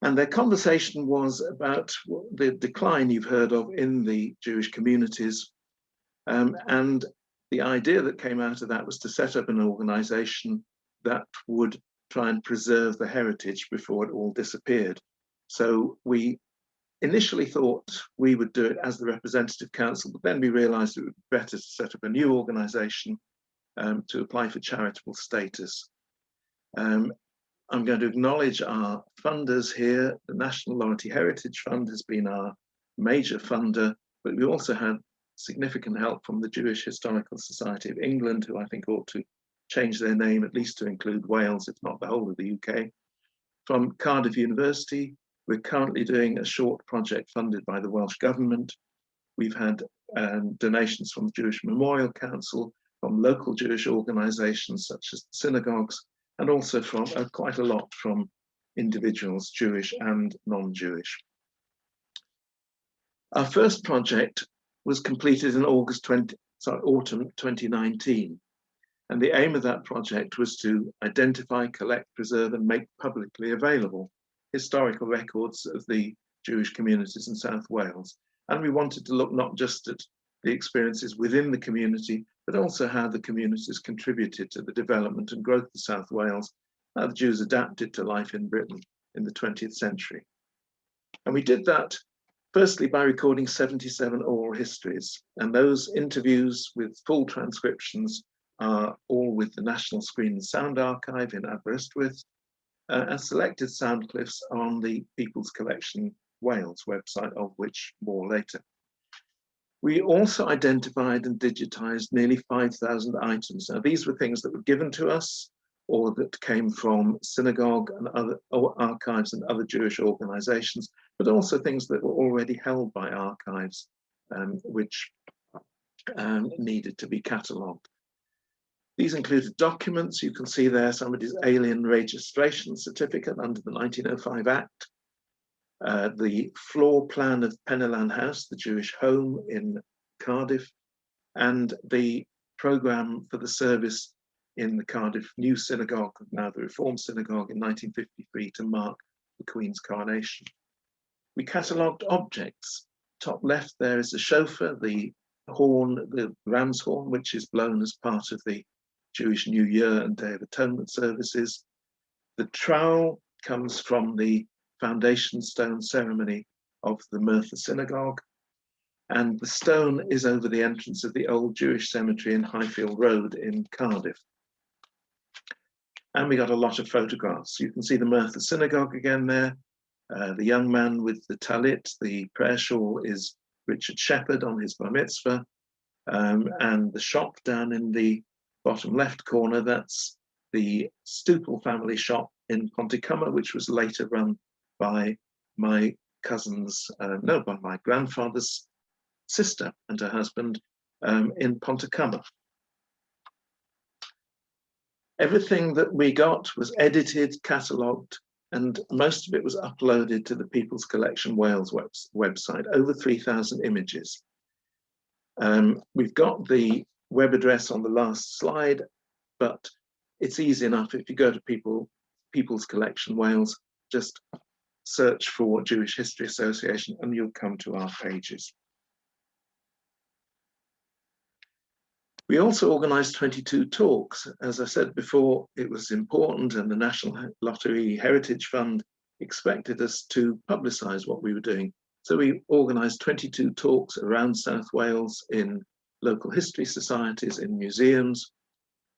And their conversation was about the decline you've heard of in the Jewish communities. And the idea that came out of that was to set up an organization that would try and preserve the heritage before it all disappeared. So we initially thought we would do it as the Representative Council, but then we realized it would be better to set up a new organization to apply for charitable status. I'm going to acknowledge our funders here. The National Loyalty Heritage Fund has been our major funder, but we also had significant help from the Jewish Historical Society of England, who I think ought to change their name at least to include Wales, if not the whole of the UK. From Cardiff University, we're currently doing a short project funded by the Welsh Government. We've had donations from the Jewish Memorial Council, from local Jewish organisations such as the synagogues, and also from quite a lot from individuals, Jewish and non-Jewish. Our first project was completed in autumn 2019. And the aim of that project was to identify, collect, preserve, and make publicly available historical records of the Jewish communities in South Wales. And we wanted to look not just at the experiences within the community, but also how the communities contributed to the development and growth of South Wales, how the Jews adapted to life in Britain in the 20th century. And we did that firstly by recording 77 oral histories, and those interviews with full transcriptions are all with the National Screen and Sound Archive in Aberystwyth, and selected sound clips on the People's Collection Wales website, of which more later. We also identified and digitized nearly 5,000 items. Now, these were things that were given to us or that came from synagogue and other archives and other Jewish organizations, but also things that were already held by archives, which needed to be catalogued. These included documents. You can see there somebody's alien registration certificate under the 1905 Act, the floor plan of Penellan House, the Jewish home in Cardiff, and the programme for the service in the Cardiff New Synagogue, now the Reformed Synagogue, in 1953 to mark the Queen's coronation. We catalogued objects. Top left there is the shofar, the horn, the ram's horn, which is blown as part of the Jewish New Year and Day of Atonement services. The trowel comes from the foundation stone ceremony of the Murtha Synagogue, and the stone is over the entrance of the old Jewish cemetery in Highfield Road in Cardiff. And we got a lot of photographs. You can see the Murtha Synagogue again there. The young man with the talit, the prayer shawl, is Richard Shepherd on his bar mitzvah. And the shop down in the bottom left corner, that's the Stupel family shop in Pontycummer, which was later run by my by my grandfather's sister and her husband in Pontycummer. Everything that we got was edited, catalogued, and most of it was uploaded to the People's Collection Wales website, over 3,000 images. We've got the web address on the last slide, but it's easy enough. If you go to People's Collection Wales, just search for Jewish History Association and you'll come to our pages. We also organised 22 talks. As I said before, it was important, and the National Lottery Heritage Fund expected us to publicise what we were doing. So we organised 22 talks around South Wales in local history societies, in museums,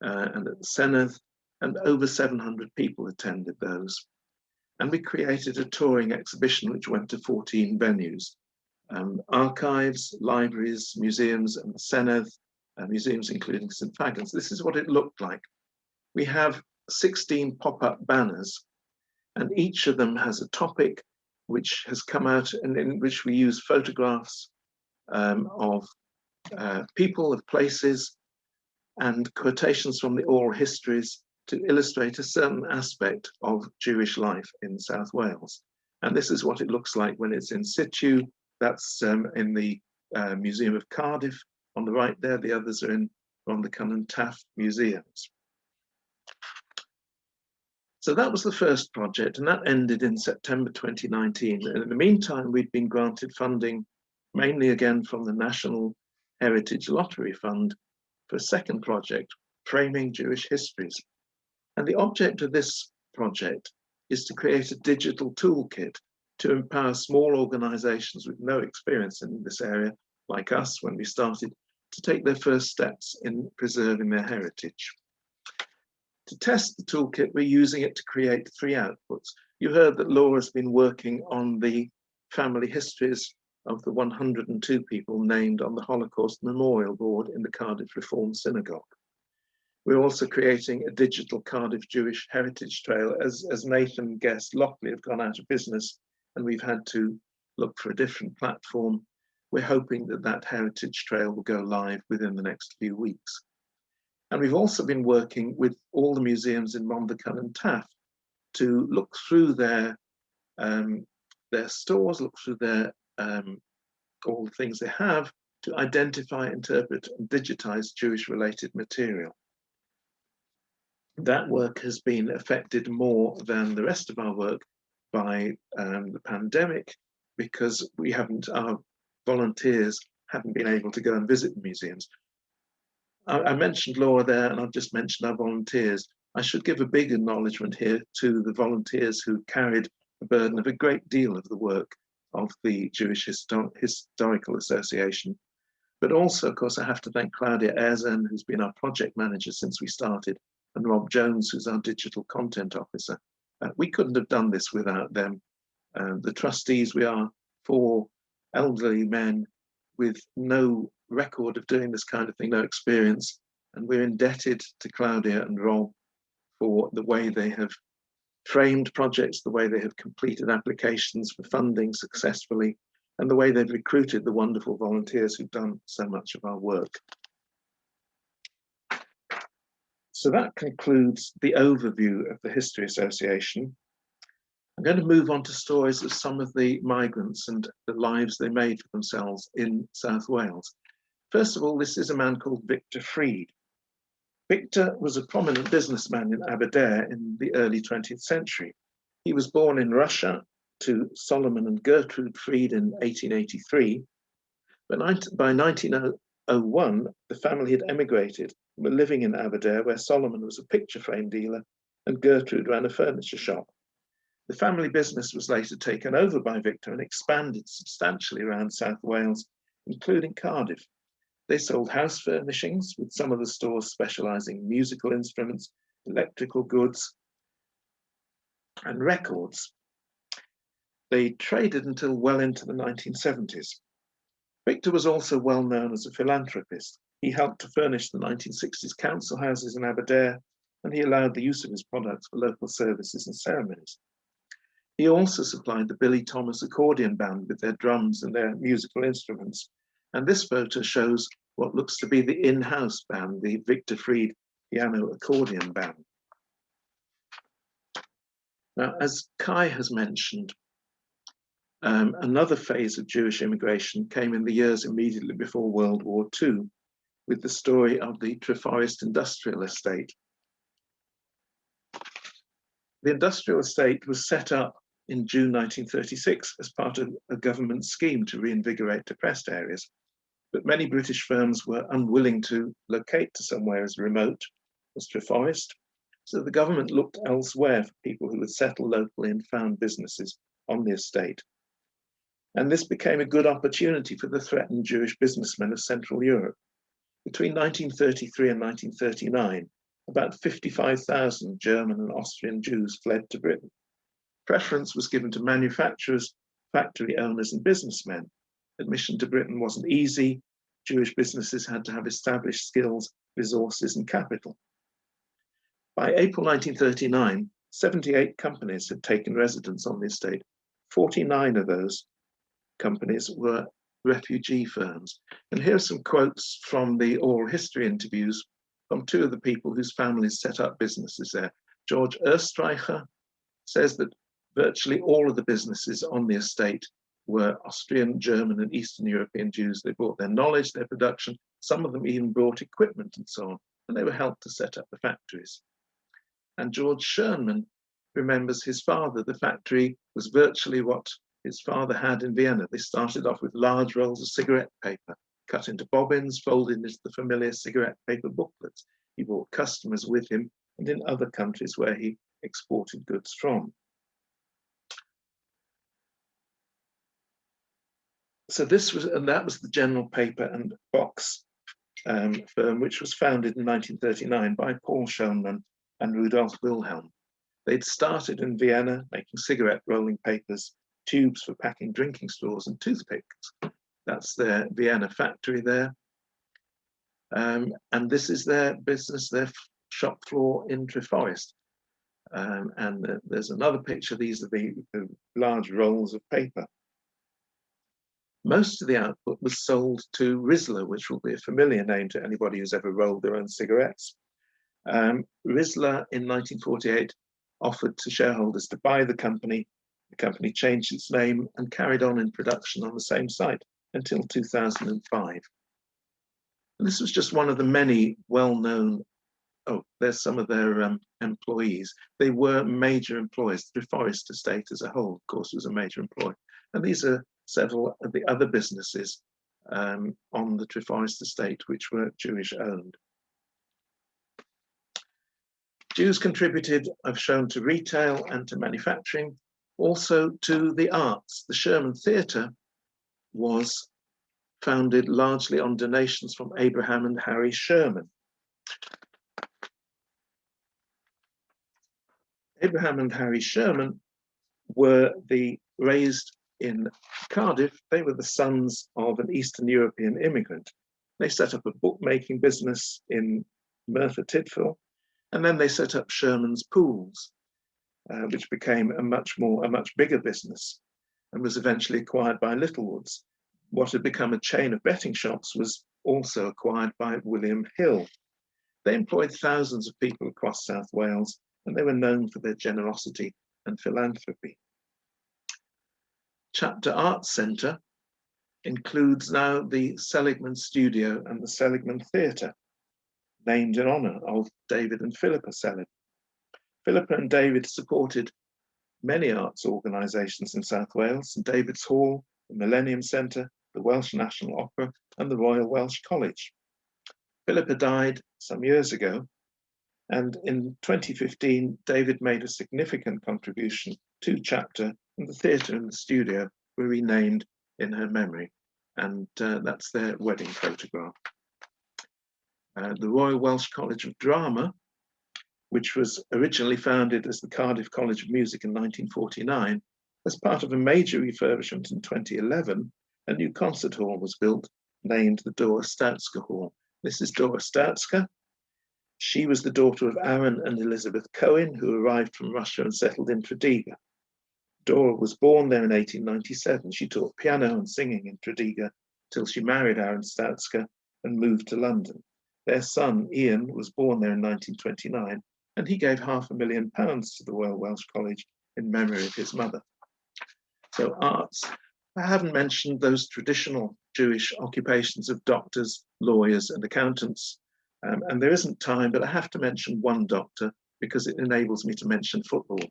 and at the Senedd, and over 700 people attended those. And we created a touring exhibition which went to 14 venues, archives, libraries, museums, and the Senedd, museums including St Fagans. This is what it looked like. We have 16 pop-up banners, and each of them has a topic which has come out, and in which we use photographs of people, of places, and quotations from the oral histories to illustrate a certain aspect of Jewish life in South Wales. And this is what it looks like when it's in situ. That's in the Museum of Cardiff on the right there. The others are in Rhondda and Taff museums. So that was the first project, and that ended in September 2019. And in the meantime, we'd been granted funding, mainly again from the National Heritage Lottery Fund, for a second project, Framing Jewish Histories. And the object of this project is to create a digital toolkit to empower small organizations with no experience in this area, like us when we started, to take their first steps in preserving their heritage. To test the toolkit, we're using it to create 3 outputs. You heard that Laura's been working on the family histories of the 102 people named on the Holocaust Memorial Board in the Cardiff Reform Synagogue. We're also creating a digital Cardiff Jewish Heritage Trail. As Nathan and Guest Lockley have gone out of business and we've had to look for a different platform, we're hoping that that heritage trail will go live within the next few weeks. And we've also been working with all the museums in Rhondda and Taff to look through their stores, look through their all the things they have to identify, interpret, and digitize Jewish-related material. That work has been affected more than the rest of our work by the pandemic, because our volunteers haven't been able to go and visit the museums. I mentioned Laura there, and I've just mentioned our volunteers. I should give a big acknowledgement here to the volunteers who carried the burden of a great deal of the work of the Jewish Historical Association. But also, of course, I have to thank Claudia Erzan, who's been our project manager since we started, and Rob Jones, who's our digital content officer. We couldn't have done this without them. The trustees, we are 4 elderly men with no record of doing this kind of thing, no experience, and we're indebted to Claudia and Rob for the way they have framed projects, the way they have completed applications for funding successfully, and the way they've recruited the wonderful volunteers who've done so much of our work. So that concludes the overview of the History Association. I'm going to move on to stories of some of the migrants and the lives they made for themselves in South Wales. First of all, this is a man called Victor Freed. Victor was a prominent businessman in Aberdare in the early 20th century. He was born in Russia to Solomon and Gertrude Freed in 1883. But by 1901, the family had emigrated and were living in Aberdare, where Solomon was a picture frame dealer and Gertrude ran a furniture shop. The family business was later taken over by Victor and expanded substantially around South Wales, including Cardiff. They sold house furnishings, with some of the stores specialising in musical instruments, electrical goods, and records. They traded until well into the 1970s. Victor was also well known as a philanthropist. He helped to furnish the 1960s council houses in Aberdare, and he allowed the use of his products for local services and ceremonies. He also supplied the Billy Thomas accordion band with their drums and their musical instruments. And this photo shows what looks to be the in-house band, the Victor Freed piano accordion band. Now, as Kai has mentioned, another phase of Jewish immigration came in the years immediately before World War II, with the story of the Treforest industrial estate. The industrial estate was set up in June 1936 as part of a government scheme to reinvigorate depressed areas. But many British firms were unwilling to locate to somewhere as remote as Treforest, so the government looked elsewhere for people who would settle locally and found businesses on the estate. And this became a good opportunity for the threatened Jewish businessmen of Central Europe. Between 1933 and 1939, about 55,000 German and Austrian Jews fled to Britain. Preference was given to manufacturers, factory owners, and businessmen. Admission to Britain wasn't easy. Jewish businesses had to have established skills, resources, and capital. By April 1939, 78 companies had taken residence on the estate. 49 of those companies were refugee firms. And here are some quotes from the oral history interviews from two of the people whose families set up businesses there. George Erstreicher says that virtually all of the businesses on the estate were Austrian, German, and Eastern European Jews. They brought their knowledge, their production. Some of them even brought equipment and so on, and they were helped to set up the factories. And George Schönman remembers his father. The factory was virtually what his father had in Vienna. They started off with large rolls of cigarette paper, cut into bobbins, folded into the familiar cigarette paper booklets. He brought customers with him, and in other countries where he exported goods from. So this was, and that was the General Paper and Box firm, which was founded in 1939 by Paul Schönman and Rudolf Wilhelm. They'd started in Vienna making cigarette rolling papers, tubes for packing drinking straws, and toothpicks. That's their Vienna factory there. And this is their business, their shop floor in Treforest. And there's another picture. These are the large rolls of paper. Most of the output was sold to Riesler, which will be a familiar name to anybody who's ever rolled their own cigarettes. Riesler in 1948 offered to shareholders to buy the company. The company changed its name and carried on in production on the same site until 2005. And this was just one of the many well-known, oh, there's some of their employees. They were major employers. The Treforest estate as a whole, of course, was a major employer. And these are several of the other businesses on the Treforest estate, which were Jewish owned. Jews contributed, I've shown, to retail and to manufacturing, also to the arts. The Sherman Theatre was founded largely on donations from Abraham and Harry Sherman. Abraham and Harry Sherman were raised in Cardiff. They were the sons of an Eastern European immigrant. They set up a bookmaking business in Merthyr Tydfil, and then they set up Sherman's Pools, which became a much bigger business and was eventually acquired by Littlewoods. What had become a chain of betting shops was also acquired by William Hill. They employed thousands of people across South Wales, and they were known for their generosity and philanthropy. Chapter Arts Centre includes now the Seligman Studio and the Seligman Theatre, named in honour of David and Philippa Seligman. Philippa and David supported many arts organisations in South Wales: St David's Hall, the Millennium Centre, the Welsh National Opera, and the Royal Welsh College. Philippa died some years ago, and in 2015, David made a significant contribution to Chapter, and the theatre and the studio were renamed in her memory, and that's their wedding photograph. The Royal Welsh College of Drama, which was originally founded as the Cardiff College of Music in 1949, as part of a major refurbishment in 2011, a new concert hall was built, named the Doris Statzka Hall. This is Doris Statzka. She was the daughter of Aaron and Elizabeth Cohen, who arrived from Russia and settled in Tredegar. Dora was born there in 1897. She taught piano and singing in Tredegar till she married Aaron Statzka and moved to London. Their son, Ian, was born there in 1929, and he gave £500,000 to the Royal Welsh College in memory of his mother. So arts. I haven't mentioned those traditional Jewish occupations of doctors, lawyers, and accountants. And there isn't time, but I have to mention one doctor because it enables me to mention football.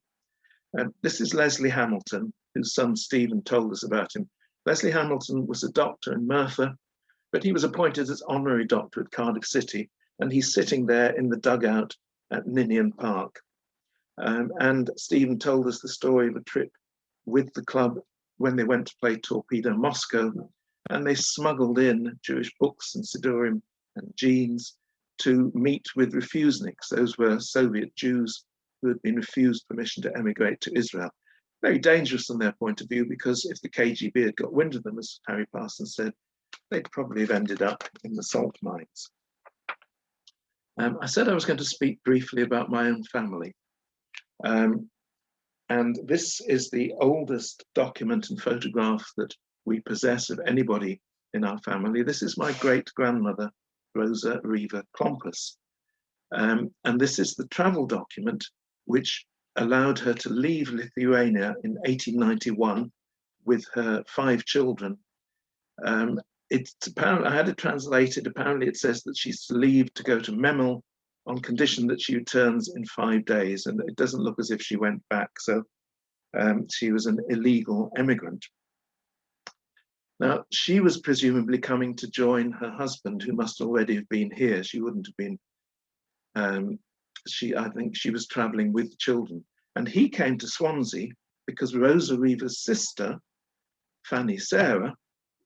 This is Leslie Hamilton, whose son Stephen told us about him. Leslie Hamilton was a doctor in Murtha, but he was appointed as honorary doctor at Cardiff City, and he's sitting there in the dugout at Ninian Park. And Stephen told us the story of a trip with the club when they went to play Torpedo Moscow, and they smuggled in Jewish books and Sidurim and jeans to meet with refuseniks. Those were Soviet Jews who had been refused permission to emigrate to Israel. Very dangerous from their point of view, because if the KGB had got wind of them, as Harry Parsons said, they'd probably have ended up in the salt mines. I said I was going to speak briefly about my own family. And this is the oldest document and photograph that we possess of anybody in our family. This is my great-grandmother, Rosa Riva Klompus. And this is the travel document which allowed her to leave Lithuania in 1891 with her 5 children. It's apparently, I had it translated, apparently it says that she's to leave to go to Memel on condition that she returns in 5 days, and it doesn't look as if she went back, so she was an illegal emigrant. Now, she was presumably coming to join her husband, who must already have been here. She wouldn't have been, I think she was traveling with children. And he came to Swansea because Rosa Reever's sister, Fanny Sarah,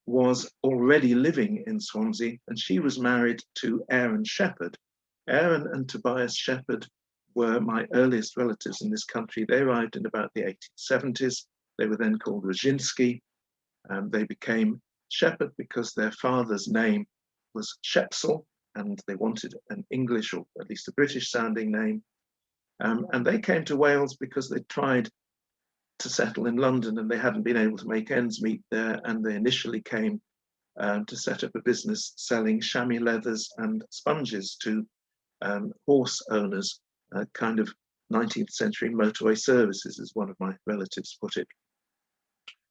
was already living in Swansea, and she was married to Aaron Shepherd. Aaron and Tobias Shepherd were my earliest relatives in this country. They arrived in about the 1870s. They were then called Roginski, and they became Shepherd because their father's name was Shepsel, and they wanted an English or at least a British sounding name. And they came to Wales because they tried to settle in London and they hadn't been able to make ends meet there, and they initially came to set up a business selling chamois leathers and sponges to horse owners, kind of 19th century motorway services, as one of my relatives put it.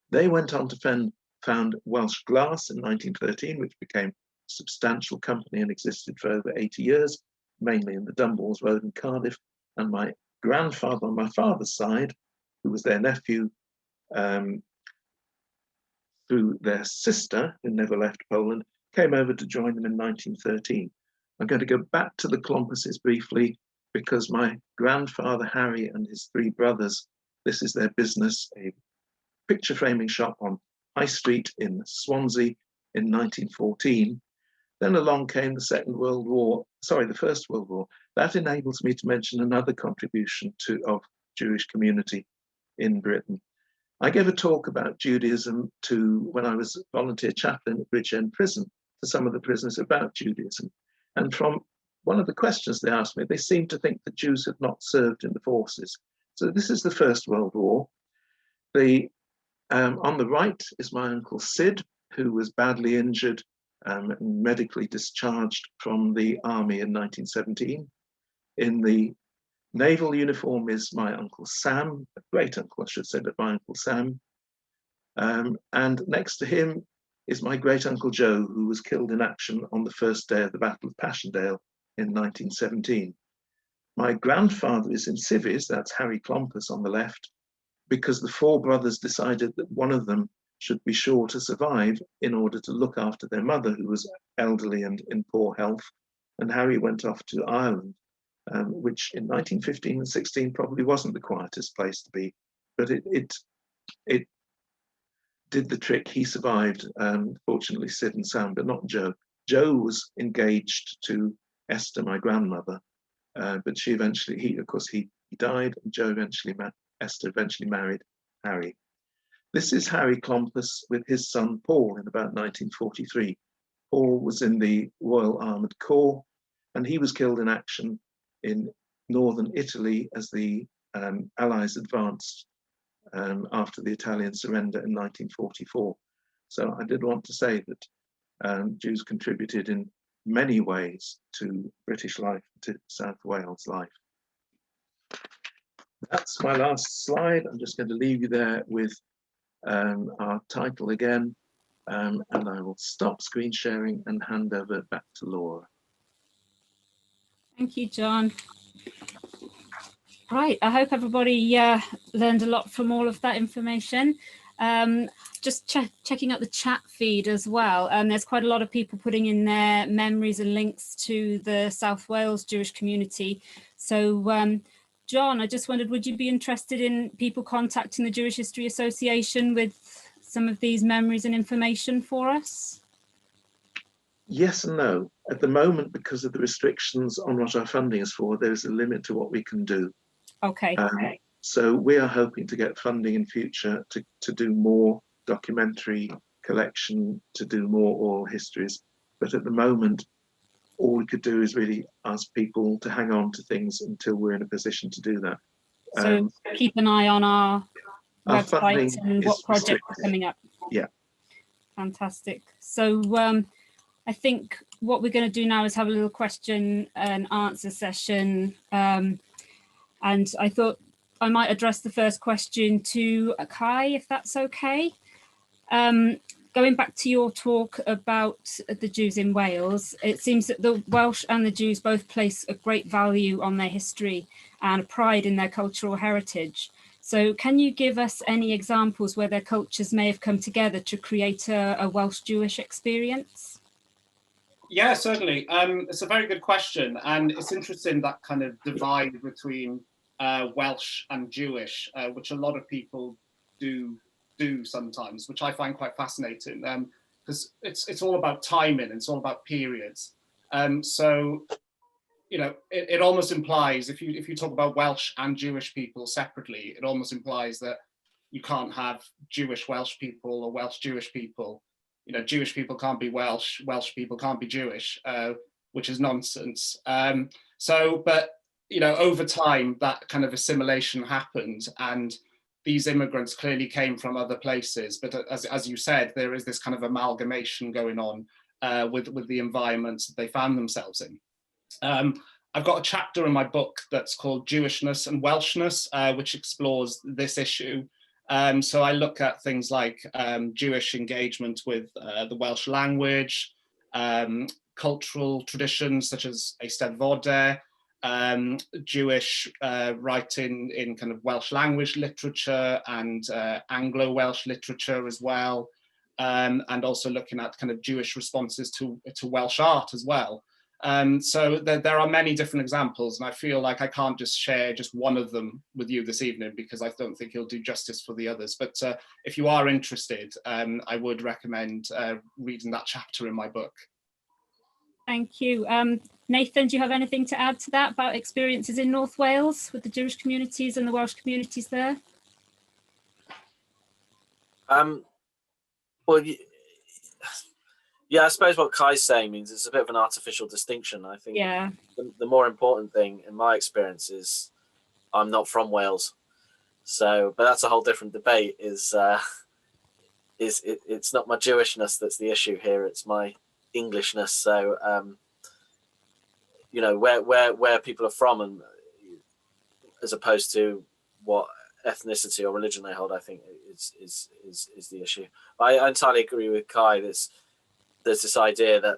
They went on to found Welsh Glass in 1913, which became a substantial company and existed for over 80 years, mainly in the Dumballs Road in Cardiff. And my grandfather on my father's side, who was their nephew through their sister, who never left Poland, came over to join them in 1913. I'm going to go back to the Clompuses briefly because my grandfather Harry and his 3 brothers, this is their business, a picture framing shop on High Street in Swansea in 1914. Then along came the First World War. That enables me to mention another contribution of Jewish community in Britain. I gave a talk about Judaism when I was volunteer chaplain at Bridgend Prison, to some of the prisoners about Judaism. And from one of the questions they asked me, they seemed to think that Jews had not served in the forces. So this is the First World War. On the right is my uncle Sid, who was badly injured and medically discharged from the army in 1917. In the naval uniform is my uncle Sam, a great uncle, I should say, but my uncle Sam. And next to him is my great uncle Joe, who was killed in action on the first day of the Battle of Passchendaele in 1917. My grandfather is in civis, that's Harry Clompus on the left, because the 4 brothers decided that one of them should be sure to survive in order to look after their mother, who was elderly and in poor health. And Harry went off to Ireland, which in 1915 and 16 probably wasn't the quietest place to be, but it did the trick. He survived, fortunately Sid and Sam, but not Joe. Joe was engaged to Esther, my grandmother, but she eventually, he died, and Esther eventually married Harry. This is Harry Clompus with his son Paul in about 1943. Paul was in the Royal Armoured Corps, and he was killed in action in northern Italy as the Allies advanced after the Italian surrender in 1944. So I did want to say that Jews contributed in many ways to British life, to South Wales life. That's my last slide. I'm just going to leave you there with our title again, and I will stop screen sharing and hand over back to Laura. Thank you, John. Right, I hope everybody learned a lot from all of that information. Just checking out the chat feed as well. There's quite a lot of people putting in their memories and links to the South Wales Jewish community. So John, I just wondered, would you be interested in people contacting the Jewish History Association with some of these memories and information for us? Yes and no. At the moment, because of the restrictions on what our funding is for, there's a limit to what we can do. Okay. So we are hoping to get funding in future to do more documentary collection, to do more oral histories. But at the moment, all we could do is really ask people to hang on to things until we're in a position to do that. So keep an eye on our website and what projects are coming up. Yeah. Fantastic. So I think what we're going to do now is have a little question and answer session. And I thought I might address the first question to Kai, if that's okay. Going back to your talk about the Jews in Wales, it seems that the Welsh and the Jews both place a great value on their history and a pride in their cultural heritage. So can you give us any examples where their cultures may have come together to create a Welsh-Jewish experience? Yeah, certainly. It's a very good question. And it's interesting, that kind of divide between Welsh and Jewish, which a lot of people do sometimes, which I find quite fascinating, because it's all about timing, it's all about periods. So, you know, it almost implies, if you talk about Welsh and Jewish people separately, it almost implies that you can't have Jewish Welsh people or Welsh Jewish people. You know, Jewish people can't be Welsh, Welsh people can't be Jewish, which is nonsense. But you know, over time, that kind of assimilation happened, and these immigrants clearly came from other places. But as you said, there is this kind of amalgamation going on with the environments that they found themselves in. I've got a chapter in my book that's called Jewishness and Welshness, which explores this issue. So I look at things like Jewish engagement with the Welsh language, cultural traditions such as Eisteddfodau, Jewish writing in kind of Welsh language literature and Anglo-Welsh literature as well, and also looking at kind of Jewish responses to Welsh art as well. So there are many different examples, and I feel like I can't just share just one of them with you this evening, because I don't think it'll do justice for the others. But if you are interested, I would recommend reading that chapter in my book. Thank you. Nathan, do you have anything to add to that about experiences in North Wales with the Jewish communities and the Welsh communities there? Well, yeah, I suppose what Kai's saying means it's a bit of an artificial distinction. I think the more important thing in my experience is I'm not from Wales. So, but that's a whole different debate. It's not my Jewishness that's the issue here. It's my Englishness. So, you know, where people are from, and as opposed to what ethnicity or religion they hold, I think is the issue. I entirely agree with Kai. There's this idea that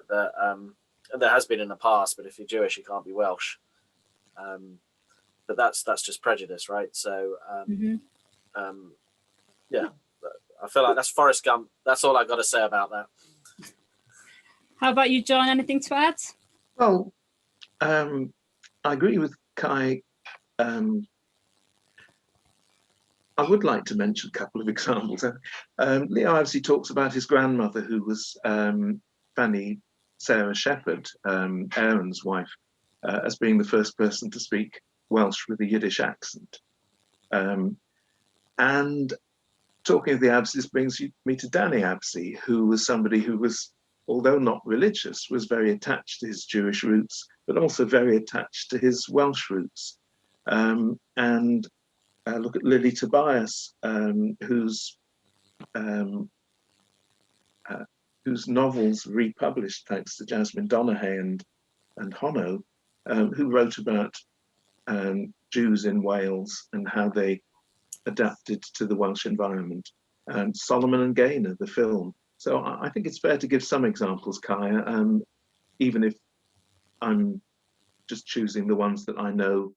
and there has been in the past, but if you're Jewish, you can't be Welsh. But that's just prejudice, right? So yeah, I feel like that's Forrest Gump. That's all I got to say about that. How about you, John? Anything to add? Well, I agree with Kai. I would like to mention a couple of examples. Leo obviously talks about his grandmother, who was Fanny Sarah Shepherd, Aaron's wife, as being the first person to speak Welsh with a Yiddish accent. And talking of the Abseys brings me to Danny Absey, who was somebody who was, although not religious, was very attached to his Jewish roots, but also very attached to his Welsh roots. Look at Lily Tobias, whose novels republished thanks to Jasmine Donaghy and Honno, who wrote about Jews in Wales and how they adapted to the Welsh environment. Solomon and Gaynor, the film. So I think it's fair to give some examples, Kai, even if I'm just choosing the ones that I know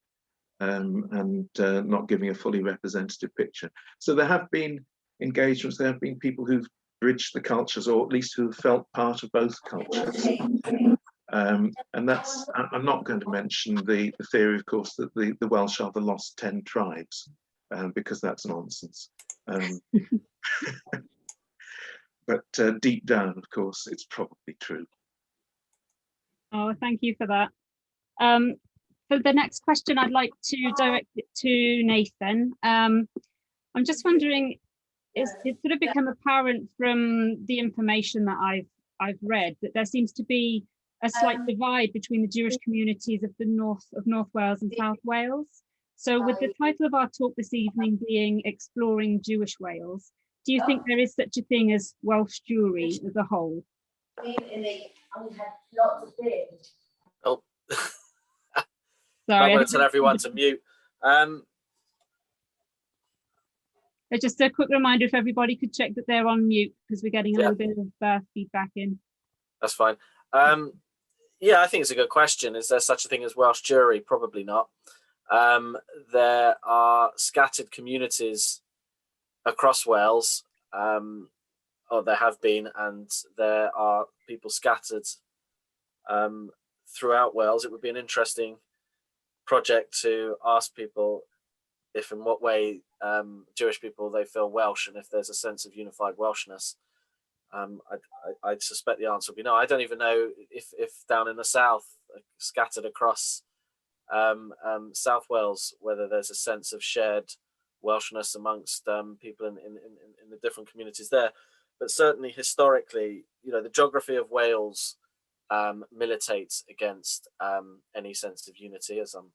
and not giving a fully representative picture. So there have been engagements, there have been people who've bridged the cultures, or at least who have felt part of both cultures. And that's, I'm not going to mention the theory, of course, that the Welsh are the lost 10 tribes, because that's nonsense. But deep down, of course, it's probably true. Oh, thank you for that. For the next question, I'd like to direct it to Nathan. I'm just wondering, it's sort of become apparent from the information that I've read that there seems to be a slight divide between the Jewish communities of the North Wales and South Wales. So with the title of our talk this evening being Exploring Jewish Wales, do you think there is such a thing as Welsh Jewry as a whole? in Italy, and we had lots of beer. Oh, Sorry, I'm going to tell everyone to mute. Just a quick reminder, if everybody could check that they're on mute, because we're getting a little bit of feedback in. That's fine. Yeah, I think it's a good question. Is there such a thing as Welsh Jewry? Probably not. There are scattered communities across Wales, or there have been, and there are people scattered throughout Wales. It would be an interesting project to ask people if in what way Jewish people, they feel Welsh, and if there's a sense of unified Welshness. I'd suspect the answer would be no. I don't even know if down in the south, scattered across South Wales, whether there's a sense of shared Welshness amongst people in the different communities there. But certainly historically, you know, the geography of Wales militates against any sense of unity, as I'm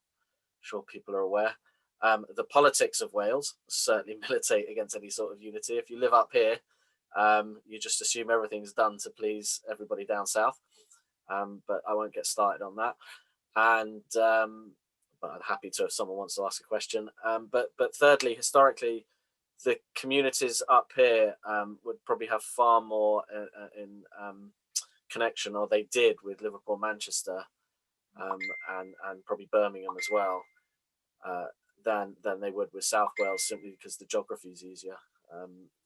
sure people are aware. The politics of Wales certainly militate against any sort of unity. If you live up here, you just assume everything's done to please everybody down south. But I won't get started on that. And but I'm happy to if someone wants to ask a question. But thirdly, historically, the communities up here would probably have far more in connection, or they did, with Liverpool, Manchester, and probably Birmingham as well, than they would with South Wales, simply because the geography is easier.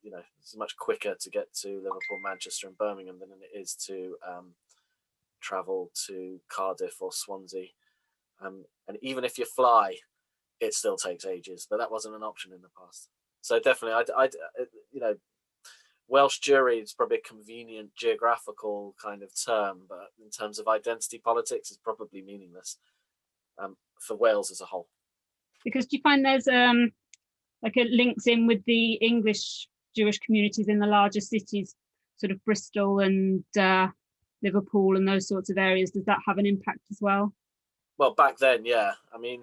You know, it's much quicker to get to Liverpool, Manchester, and Birmingham than it is to travel to Cardiff or Swansea. And even if you fly, it still takes ages. But that wasn't an option in the past. So definitely, I you know, Welsh Jewry is probably a convenient geographical kind of term, but in terms of identity politics, it's probably meaningless for Wales as a whole. Because do you find there's like it links in with the English Jewish communities in the larger cities, sort of Bristol and Liverpool and those sorts of areas? Does that have an impact as well? Well, back then, yeah. I mean,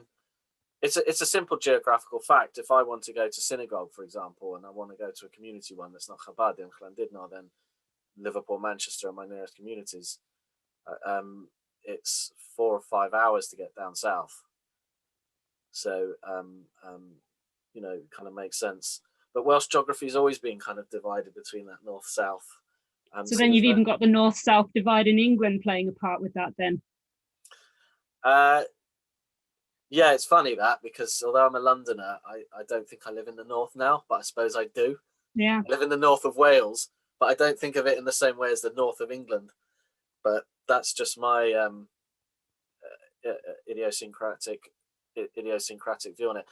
it's a simple geographical fact. If I want to go to synagogue, for example, and I want to go to a community one that's not Chabad in Llandudno, then Liverpool, Manchester are my nearest communities. It's 4 or 5 hours to get down south. So, you know, it kind of makes sense. But Welsh geography has always been kind of divided between that north-south. So then you've even got the north-south divide in England playing a part with that then? Yeah, it's funny that, because although I'm a Londoner, I don't think I live in the north now, but I suppose I do. Yeah. I live in the north of Wales, but I don't think of it in the same way as the north of England. But that's just my idiosyncratic view on it.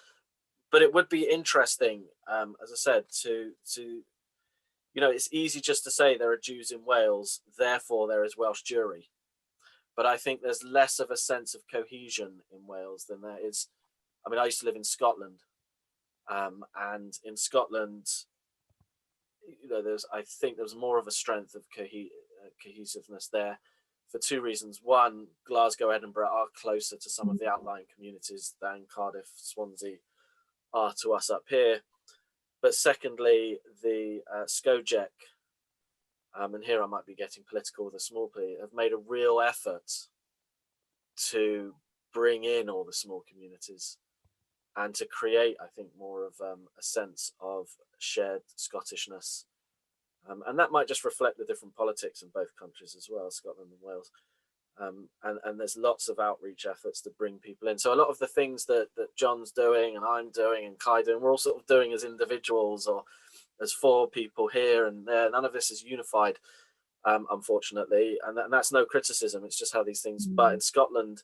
But it would be interesting, as I said, to you know, it's easy just to say there are Jews in Wales, therefore there is Welsh Jewry. But I think there's less of a sense of cohesion in Wales than there is. I mean, I used to live in Scotland, and in Scotland, you know, I think there was more of a strength of cohesiveness there for two reasons. One, Glasgow, Edinburgh are closer to some of the outlying communities than Cardiff, Swansea are to us up here. But secondly, the Skojec, and here I might be getting political with a small p, have made a real effort to bring in all the small communities and to create, I think, more of a sense of shared Scottishness. And that might just reflect the different politics in both countries as well, Scotland and Wales. And there's lots of outreach efforts to bring people in. So a lot of the things that John's doing and I'm doing and Kai doing, we're all sort of doing as individuals or as 4 people here and there. None of this is unified, unfortunately, and that's no criticism. It's just how these things. But in Scotland,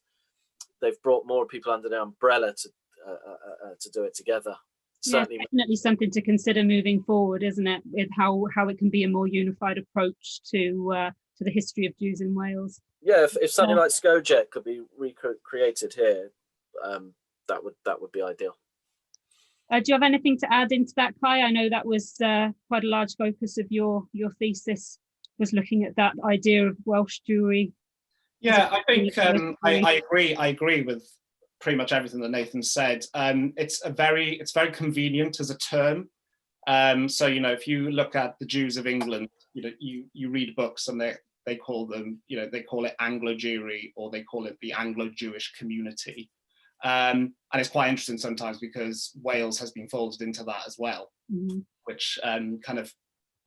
they've brought more people under the umbrella to do it together. Certainly, yeah, definitely something to consider moving forward, isn't it? With how it can be a more unified approach to the history of Jews in Wales. Yeah, if something like Skojec could be recreated here, that would be ideal. Do you have anything to add into that, Kai? I know that was quite a large focus of your thesis, was looking at that idea of Welsh Jewry. Yeah, I think I agree with pretty much everything that Nathan said. It's very convenient as a term. So, you know, if you look at the Jews of England, you know, you read books and they they call them, they call it Anglo Jewry, or they call it the Anglo-Jewish community. And it's quite interesting sometimes because Wales has been folded into that as well, which kind of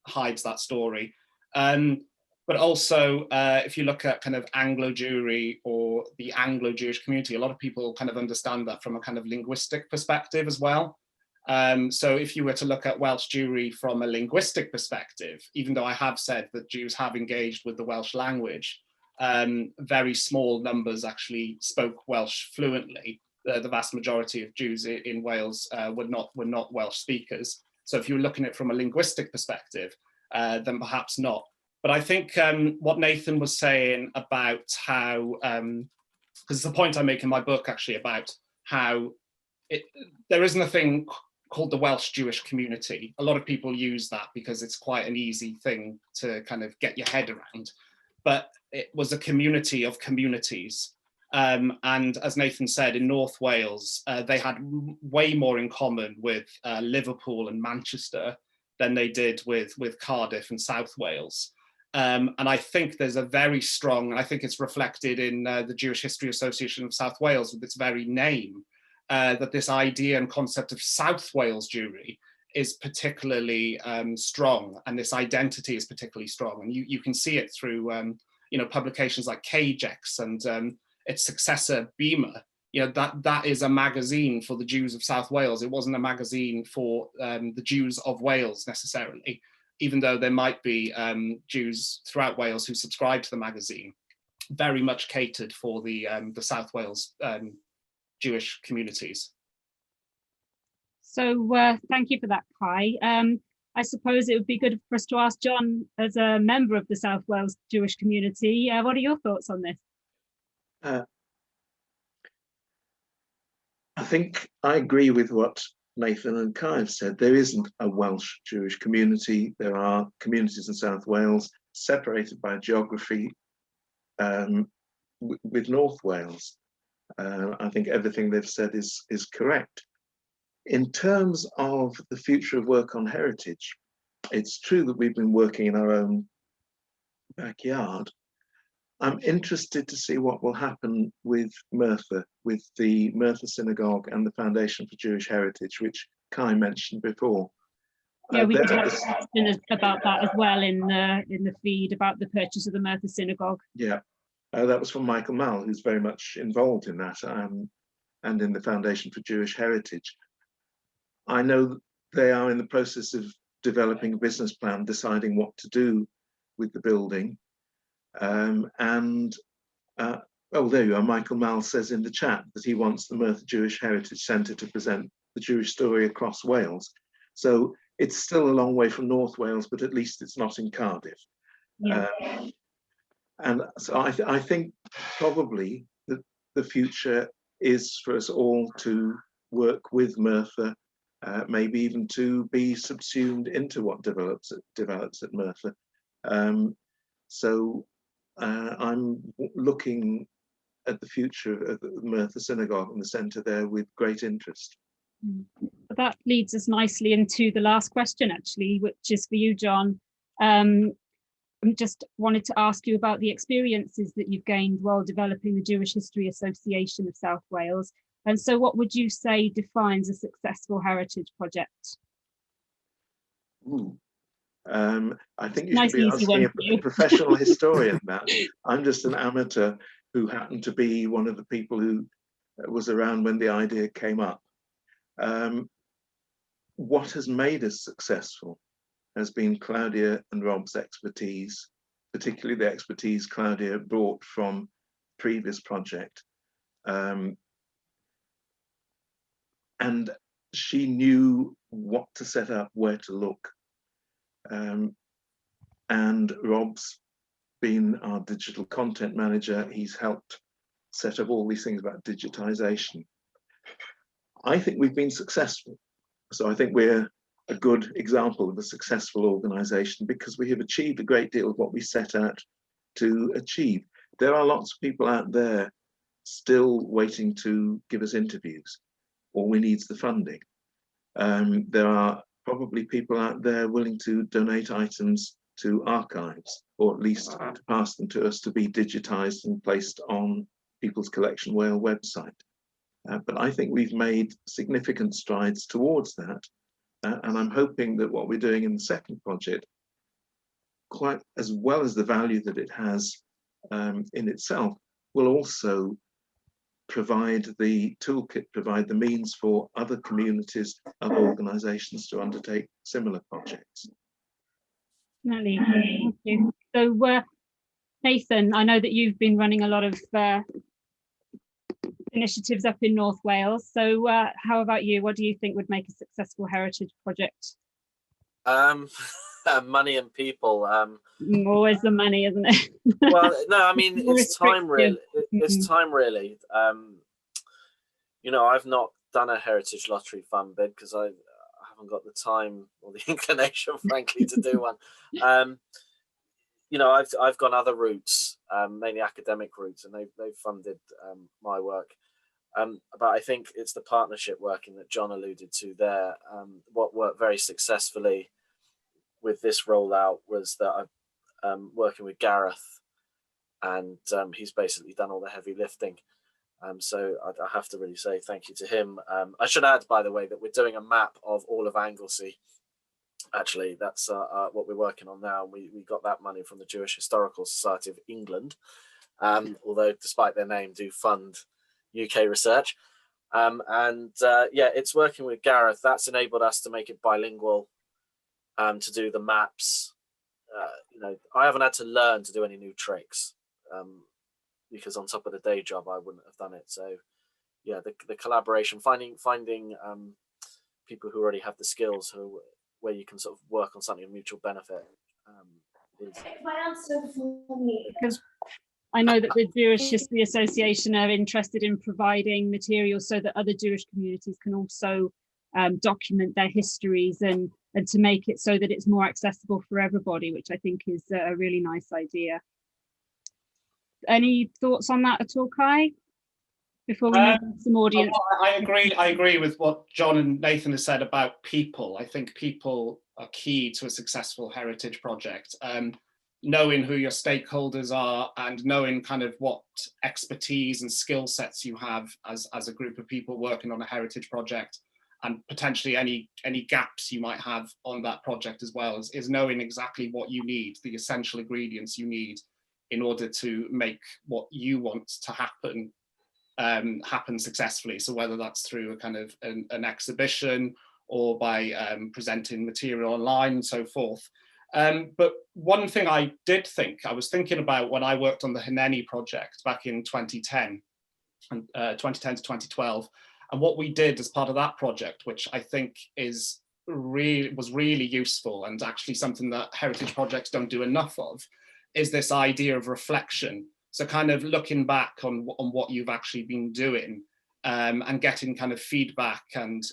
hides that story. But also, if you look at kind of Anglo Jewry or the Anglo-Jewish community, a lot of people kind of understand that from a kind of linguistic perspective as well. So if you were to look at Welsh Jewry from a linguistic perspective, even though I have said that Jews have engaged with the Welsh language, very small numbers actually spoke Welsh fluently. The vast majority of Jews in Wales were not Welsh speakers. So if you were looking at it from a linguistic perspective, then perhaps not. But I think what Nathan was saying about how, because it's a point I make in my book actually about how there isn't a thing called the Welsh Jewish community. A lot of people use that because it's quite an easy thing to kind of get your head around. But it was a community of communities. And as Nathan said, in North Wales, they had way more in common with Liverpool and Manchester than they did with Cardiff and South Wales. And I think there's a very strong, and I think it's reflected in the Jewish History Association of South Wales with its very name, that this idea and concept of South Wales Jewry is particularly strong, and this identity is particularly strong. And you can see it through publications like KJEX and its successor Bema. That is a magazine for the Jews of South Wales. It wasn't a magazine for the Jews of Wales necessarily, even though there might be Jews throughout Wales who subscribe to the magazine. Very much catered for the South Wales Jewish communities. So thank you for that, Kai. I suppose it would be good for us to ask John, as a member of the South Wales Jewish community, what are your thoughts on this? I think I agree with what Nathan and Kai have said. There isn't a Welsh Jewish community. There are communities in South Wales separated by geography with North Wales. I think everything they've said is correct. In terms of the future of work on heritage, it's true that we've been working in our own backyard. I'm interested to see what will happen with Murtha, with the Murtha Synagogue and the Foundation for Jewish Heritage, which Kai mentioned before. Yeah, we had a question about that as well in the feed about the purchase of the Murtha Synagogue. Yeah, that was from Michael Mall, who's very much involved in that and in the Foundation for Jewish Heritage. I know they are in the process of developing a business plan, deciding what to do with the building. Oh, there you are. Michael Mall says in the chat that he wants the Murtha Jewish Heritage Centre to present the Jewish story across Wales. So it's still a long way from North Wales, but at least it's not in Cardiff. Yeah. And so I think probably the future is for us all to work with Murtha, maybe even to be subsumed into what develops at Murtha. So I'm looking at the future of the Murtha Synagogue and the centre there with great interest. That leads us nicely into the last question, actually, which is for you, John. I just wanted to ask you about the experiences that you've gained while developing the Jewish History Association of South Wales. And so what would you say defines a successful heritage project? I think you should be asking a professional historian that. I'm just an amateur who happened to be one of the people who was around when the idea came up. What has made us successful has been Claudia and Rob's expertise, particularly the expertise Claudia brought from previous project. And she knew what to set up, where to look. And Rob's been our digital content manager. He's helped set up all these things about digitization. I think we've been successful. So I think we're a good example of a successful organization because we have achieved a great deal of what we set out to achieve. There are lots of people out there still waiting to give us interviews. All we need is the funding. There are probably people out there willing to donate items to archives, or at least to pass them to us to be digitized and placed on People's Collection Wales website. But I think we've made significant strides towards that. And I'm hoping that what we're doing in the second project, quite as well as the value that it has in itself, will also provide the toolkit, provide the means for other communities and organizations to undertake similar projects. Definitely. Thank you. So Nathan, I know that you've been running a lot of initiatives up in North Wales. So how about you? What do you think would make a successful heritage project? Money and people. Always the money, isn't it? Well, no, I mean, it's time really. It's time really. You know, I've not done a heritage lottery fund bid because I haven't got the time or the inclination, frankly, to do one. You know, I've gone other routes, mainly academic routes, and they've funded my work. But I think it's the partnership working that John alluded to there. What worked very successfully with this rollout was that I'm working with Gareth, and he's basically done all the heavy lifting. So I have to really say thank you to him. I should add, by the way, that we're doing a map of all of Anglesey. Actually, that's what we're working on now. We got that money from the Jewish Historical Society of England, although despite their name, do fund UK research. Yeah, it's working with Gareth. That's enabled us to make it bilingual, to do the maps. You know, I haven't had to learn to do any new tricks, because on top of the day job, I wouldn't have done it. So yeah, the collaboration, finding people who already have the skills, where you can sort of work on something of mutual benefit. Because I know that the Jewish History Association are interested in providing materials so that other Jewish communities can also document their histories and to make it so that it's more accessible for everybody, which I think is a really nice idea. Any thoughts on that at all, Kai? Before we move on to some audience. I agree with what John and Nathan have said about people. I think people are key to a successful heritage project. Knowing who your stakeholders are and knowing kind of what expertise and skill sets you have as a group of people working on a heritage project, and potentially any gaps you might have on that project as well, is knowing exactly what you need, the essential ingredients you need in order to make what you want to happen successfully. So whether that's through a kind of an exhibition or by presenting material online and so forth. But one thing I was thinking about when I worked on the Hineni project back in 2010 to 2012, and what we did as part of that project, which I think was really useful and actually something that heritage projects don't do enough of, is this idea of reflection. So kind of looking back on what you've actually been doing, and getting kind of feedback and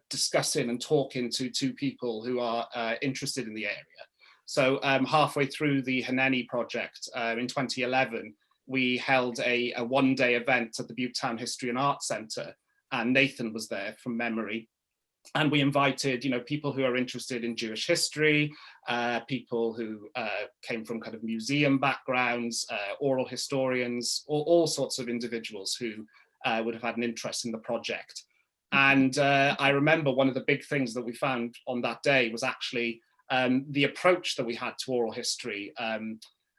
discussing and talking to people who are interested in the area. So halfway through the Hineni project in 2011, we held a one-day event at the Butte Town History and Art Centre, and Nathan was there from memory. And we invited, people who are interested in Jewish history, people who came from kind of museum backgrounds, oral historians, all sorts of individuals who would have had an interest in the project. And I remember one of the big things that we found on that day was actually the approach that we had to oral history.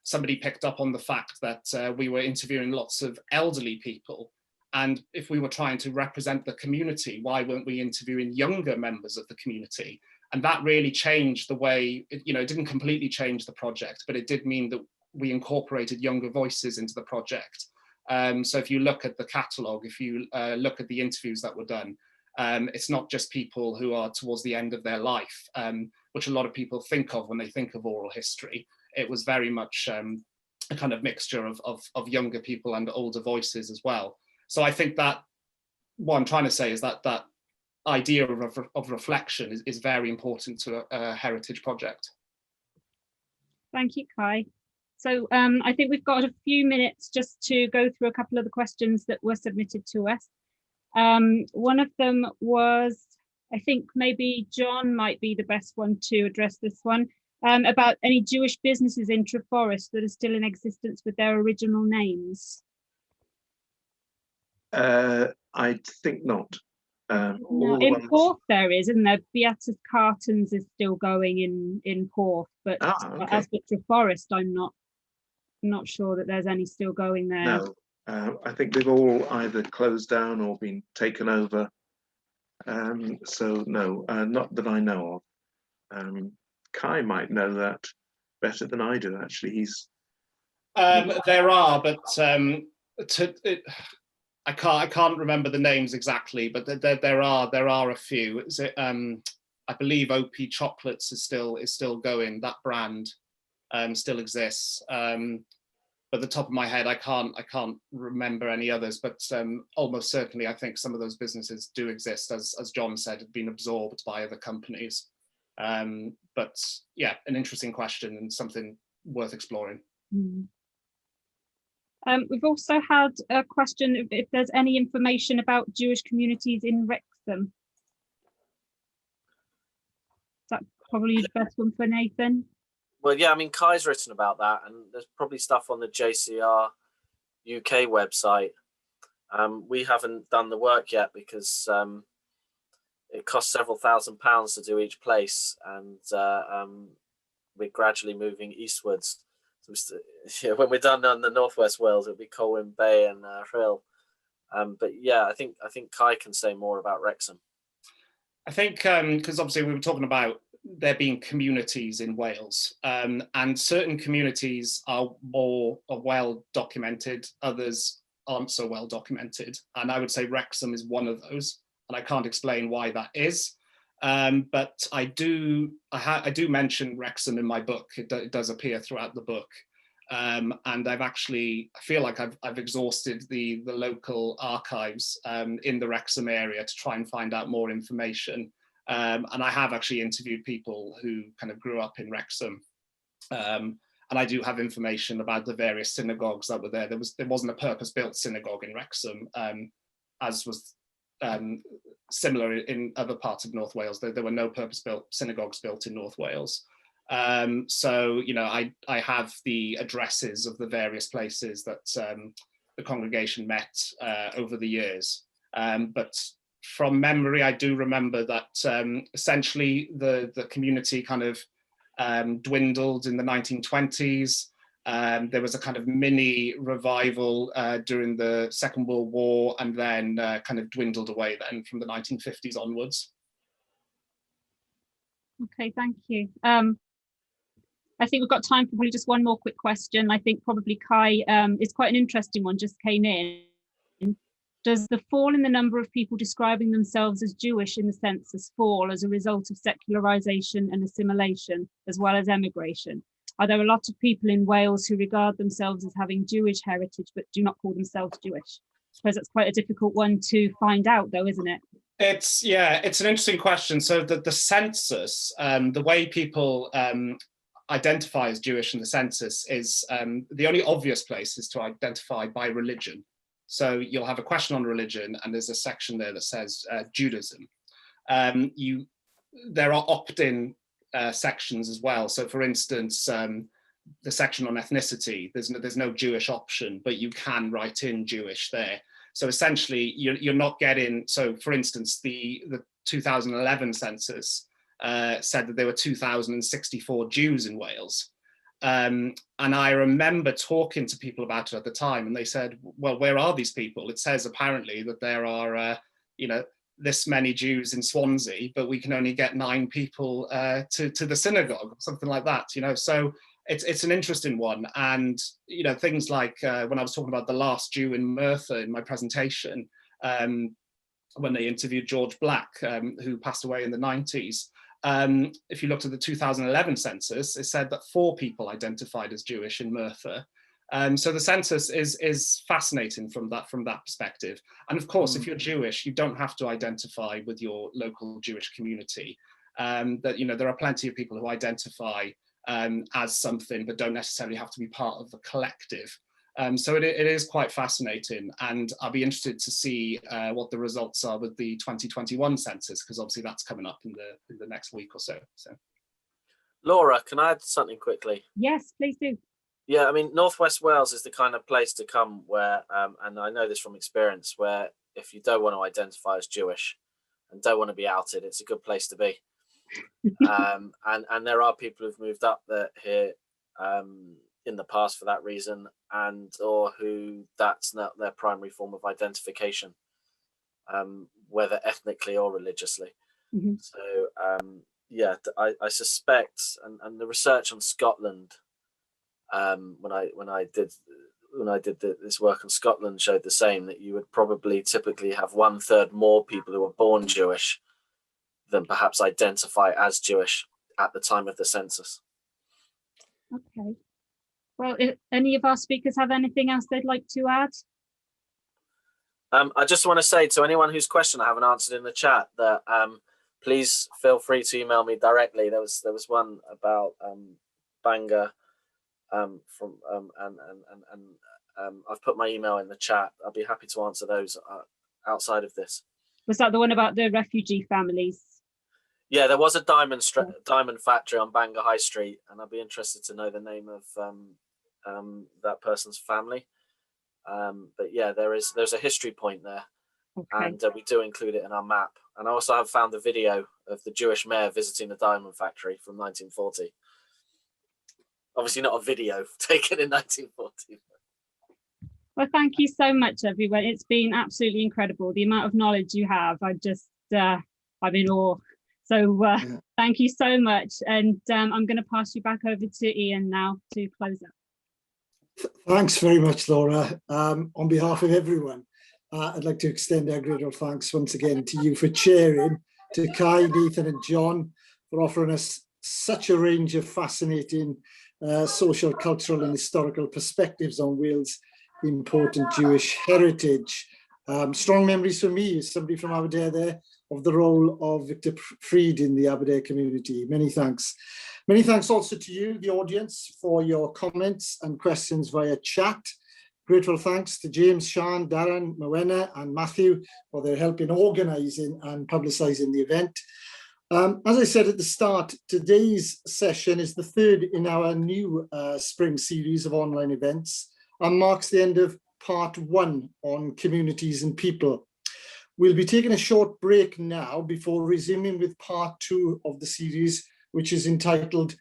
Somebody picked up on the fact that we were interviewing lots of elderly people. And if we were trying to represent the community, why weren't we interviewing younger members of the community? And that really changed the way, it didn't completely change the project, but it did mean that we incorporated younger voices into the project. So if you look at the catalogue, if you look at the interviews that were done, it's not just people who are towards the end of their life, which a lot of people think of when they think of oral history. It was very much a kind of mixture of younger people and older voices as well. So I think that what I'm trying to say is that that idea of reflection is very important to a heritage project. Thank you, Kai. So I think we've got a few minutes just to go through a couple of the questions that were submitted to us. One of them was, I think maybe John might be the best one to address this one. about any Jewish businesses in Treforest that are still in existence with their original names? I think not. No, All the in ones. Porth there is, isn't there? Beatus Cartons is still going in Porth, but Okay. as for Treforest, I'm not sure that there's any still going there. No, I think they've all either closed down or been taken over. So no, not that I know of. Kai might know that better than I do. Actually, he's. There are, but I can't remember the names exactly, but there are a few. Is it? I believe OP Chocolates is still going. That brand still exists. But the top of my head, I can't remember any others. But almost certainly, I think some of those businesses do exist, as John said, have been absorbed by other companies. But yeah, an interesting question and something worth exploring. Mm. We've also had a question if there's any information about Jewish communities in Wrexham. That's probably the best one for Nathan. Well, yeah, I mean, Kai's written about that, and there's probably stuff on the JCR UK website. We haven't done the work yet because it costs several £1,000s to do each place, and we're gradually moving eastwards. So when we're done on the Northwest Wales, it'll be Colwyn Bay and Rhyl. But yeah, I think Kai can say more about Wrexham. I think because obviously we were talking about there being communities in Wales, and certain communities are well documented, others aren't so well documented, and I would say Wrexham is one of those, and I can't explain why that is. But I do mention Wrexham in my book. It does appear throughout the book, and I feel like I've exhausted the local archives in the Wrexham area to try and find out more information. And I have actually interviewed people who kind of grew up in Wrexham, and I do have information about the various synagogues that were there. There wasn't a purpose-built synagogue in Wrexham, as was similar in other parts of North Wales. There were no purpose-built synagogues built in North Wales. So, you know, I have the addresses of the various places that the congregation met over the years. But from memory, I do remember that essentially the community kind of dwindled in the 1920s. There was a kind of mini revival during the Second World War, and then kind of dwindled away then from the 1950s onwards. Okay, thank you. I think we've got time for probably just one more quick question. I think probably Kai is quite an interesting one, just came in. Does the fall in the number of people describing themselves as Jewish in the census fall as a result of secularization and assimilation, as well as emigration? Are there a lot of people in Wales who regard themselves as having Jewish heritage but do not call themselves Jewish? I suppose that's quite a difficult one to find out, though, isn't it? It's an interesting question. So the census, the way people identify as Jewish in the census is the only obvious place is to identify by religion. So you'll have a question on religion, and there's a section there that says Judaism. There are opt-in sections as well. So for instance, the section on ethnicity, there's no Jewish option, but you can write in Jewish there. So essentially you're not getting, so for instance, the 2011 census said that there were 2,064 Jews in Wales. And I remember talking to people about it at the time, and they said, well, where are these people? It says apparently that there are, this many Jews in Swansea, but we can only get 9 people to the synagogue, something like that, So it's an interesting one. And, things like when I was talking about the last Jew in Murtha in my presentation, when they interviewed George Black, who passed away in the 90s, if you looked at the 2011 census, it said that 4 people identified as Jewish in Murtha. So the census is fascinating from that perspective. And of course, if you're Jewish, you don't have to identify with your local Jewish community. There are plenty of people who identify as something, but don't necessarily have to be part of the collective. So it is quite fascinating, and I'll be interested to see what the results are with the 2021 census, because obviously that's coming up in the next week or so. Laura, can I add something quickly? Yes, please do. Yeah, I mean, Northwest Wales is the kind of place to come where, and I know this from experience, where if you don't want to identify as Jewish and don't want to be outed, it's a good place to be. And there are people who've moved up here in the past for that reason, and or who that's not their primary form of identification, whether ethnically or religiously. Mm-hmm. So yeah, I suspect, and the research on Scotland, when I did this work on Scotland showed the same, that you would probably typically have 1/3 more people who were born Jewish than perhaps identify as Jewish at the time of the census. Okay. Well, if any of our speakers have anything else they'd like to add? I just want to say to anyone whose question I haven't answered in the chat that please feel free to email me directly. There was one about Bangor and I've put my email in the chat. I'll be happy to answer those outside of this. Was that the one about the refugee families? Yeah, there was a diamond factory on Bangor High Street, and I'd be interested to know the name of that person's family. But yeah, there's a history point there, okay. And we do include it in our map. And I also have found a video of the Jewish mayor visiting the diamond factory from 1940. Obviously not a video taken in 1940. Well, thank you so much, everyone. It's been absolutely incredible. The amount of knowledge you have, I'm in awe. So thank you so much. And I'm going to pass you back over to Ian now to close up. Thanks very much, Laura. On behalf of everyone, I'd like to extend our grateful thanks once again to you for chairing, to Kai, Nathan and John for offering us such a range of fascinating social, cultural and historical perspectives on Wales' important Jewish heritage. Strong memories for me, as somebody from Aberdare there, of the role of Victor Freed in the Aberdare community. Many thanks. Many thanks also to you, the audience, for your comments and questions via chat. Grateful thanks to James, Sian, Darren, Mowena and Matthew for their help in organising and publicising the event. As I said at the start, today's session is the third in our new spring series of online events and marks the end of part 1 on communities and people. We'll be taking a short break now before resuming with part 2 of the series, which is entitled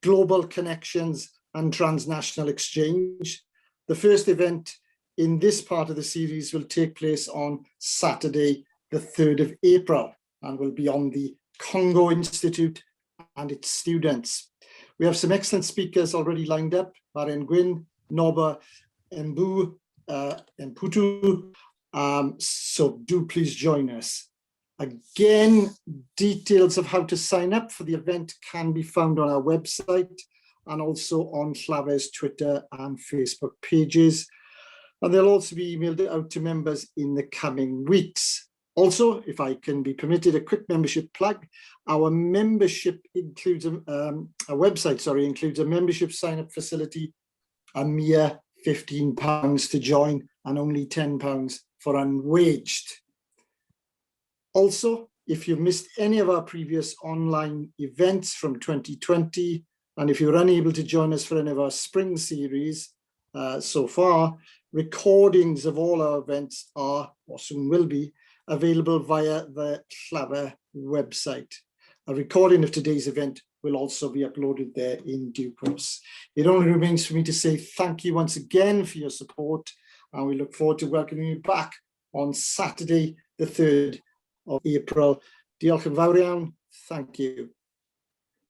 Global Connections and Transnational Exchange. The first event in this part of the series will take place on Saturday, the 3rd of April, and will be on the Congo Institute and its students. We have some excellent speakers already lined up: Maren Gwyn, Noba Mbu, Mputu. So do please join us. Again, details of how to sign up for the event can be found on our website and also on Llafur's Twitter and Facebook pages. And they'll also be emailed out to members in the coming weeks. Also, if I can be permitted a quick membership plug, our membership includes our website, includes a membership sign-up facility, a mere £15 to join and only £10 for unwaged. Also, if you've missed any of our previous online events from 2020, and if you're unable to join us for any of our spring series so far, recordings of all our events are, or soon will be, available via the Llafur website. A recording of today's event will also be uploaded there in due course. It only remains for me to say thank you once again for your support, and we look forward to welcoming you back on Saturday, the 3rd of April. Diolch yn fawr iawn. Thank you.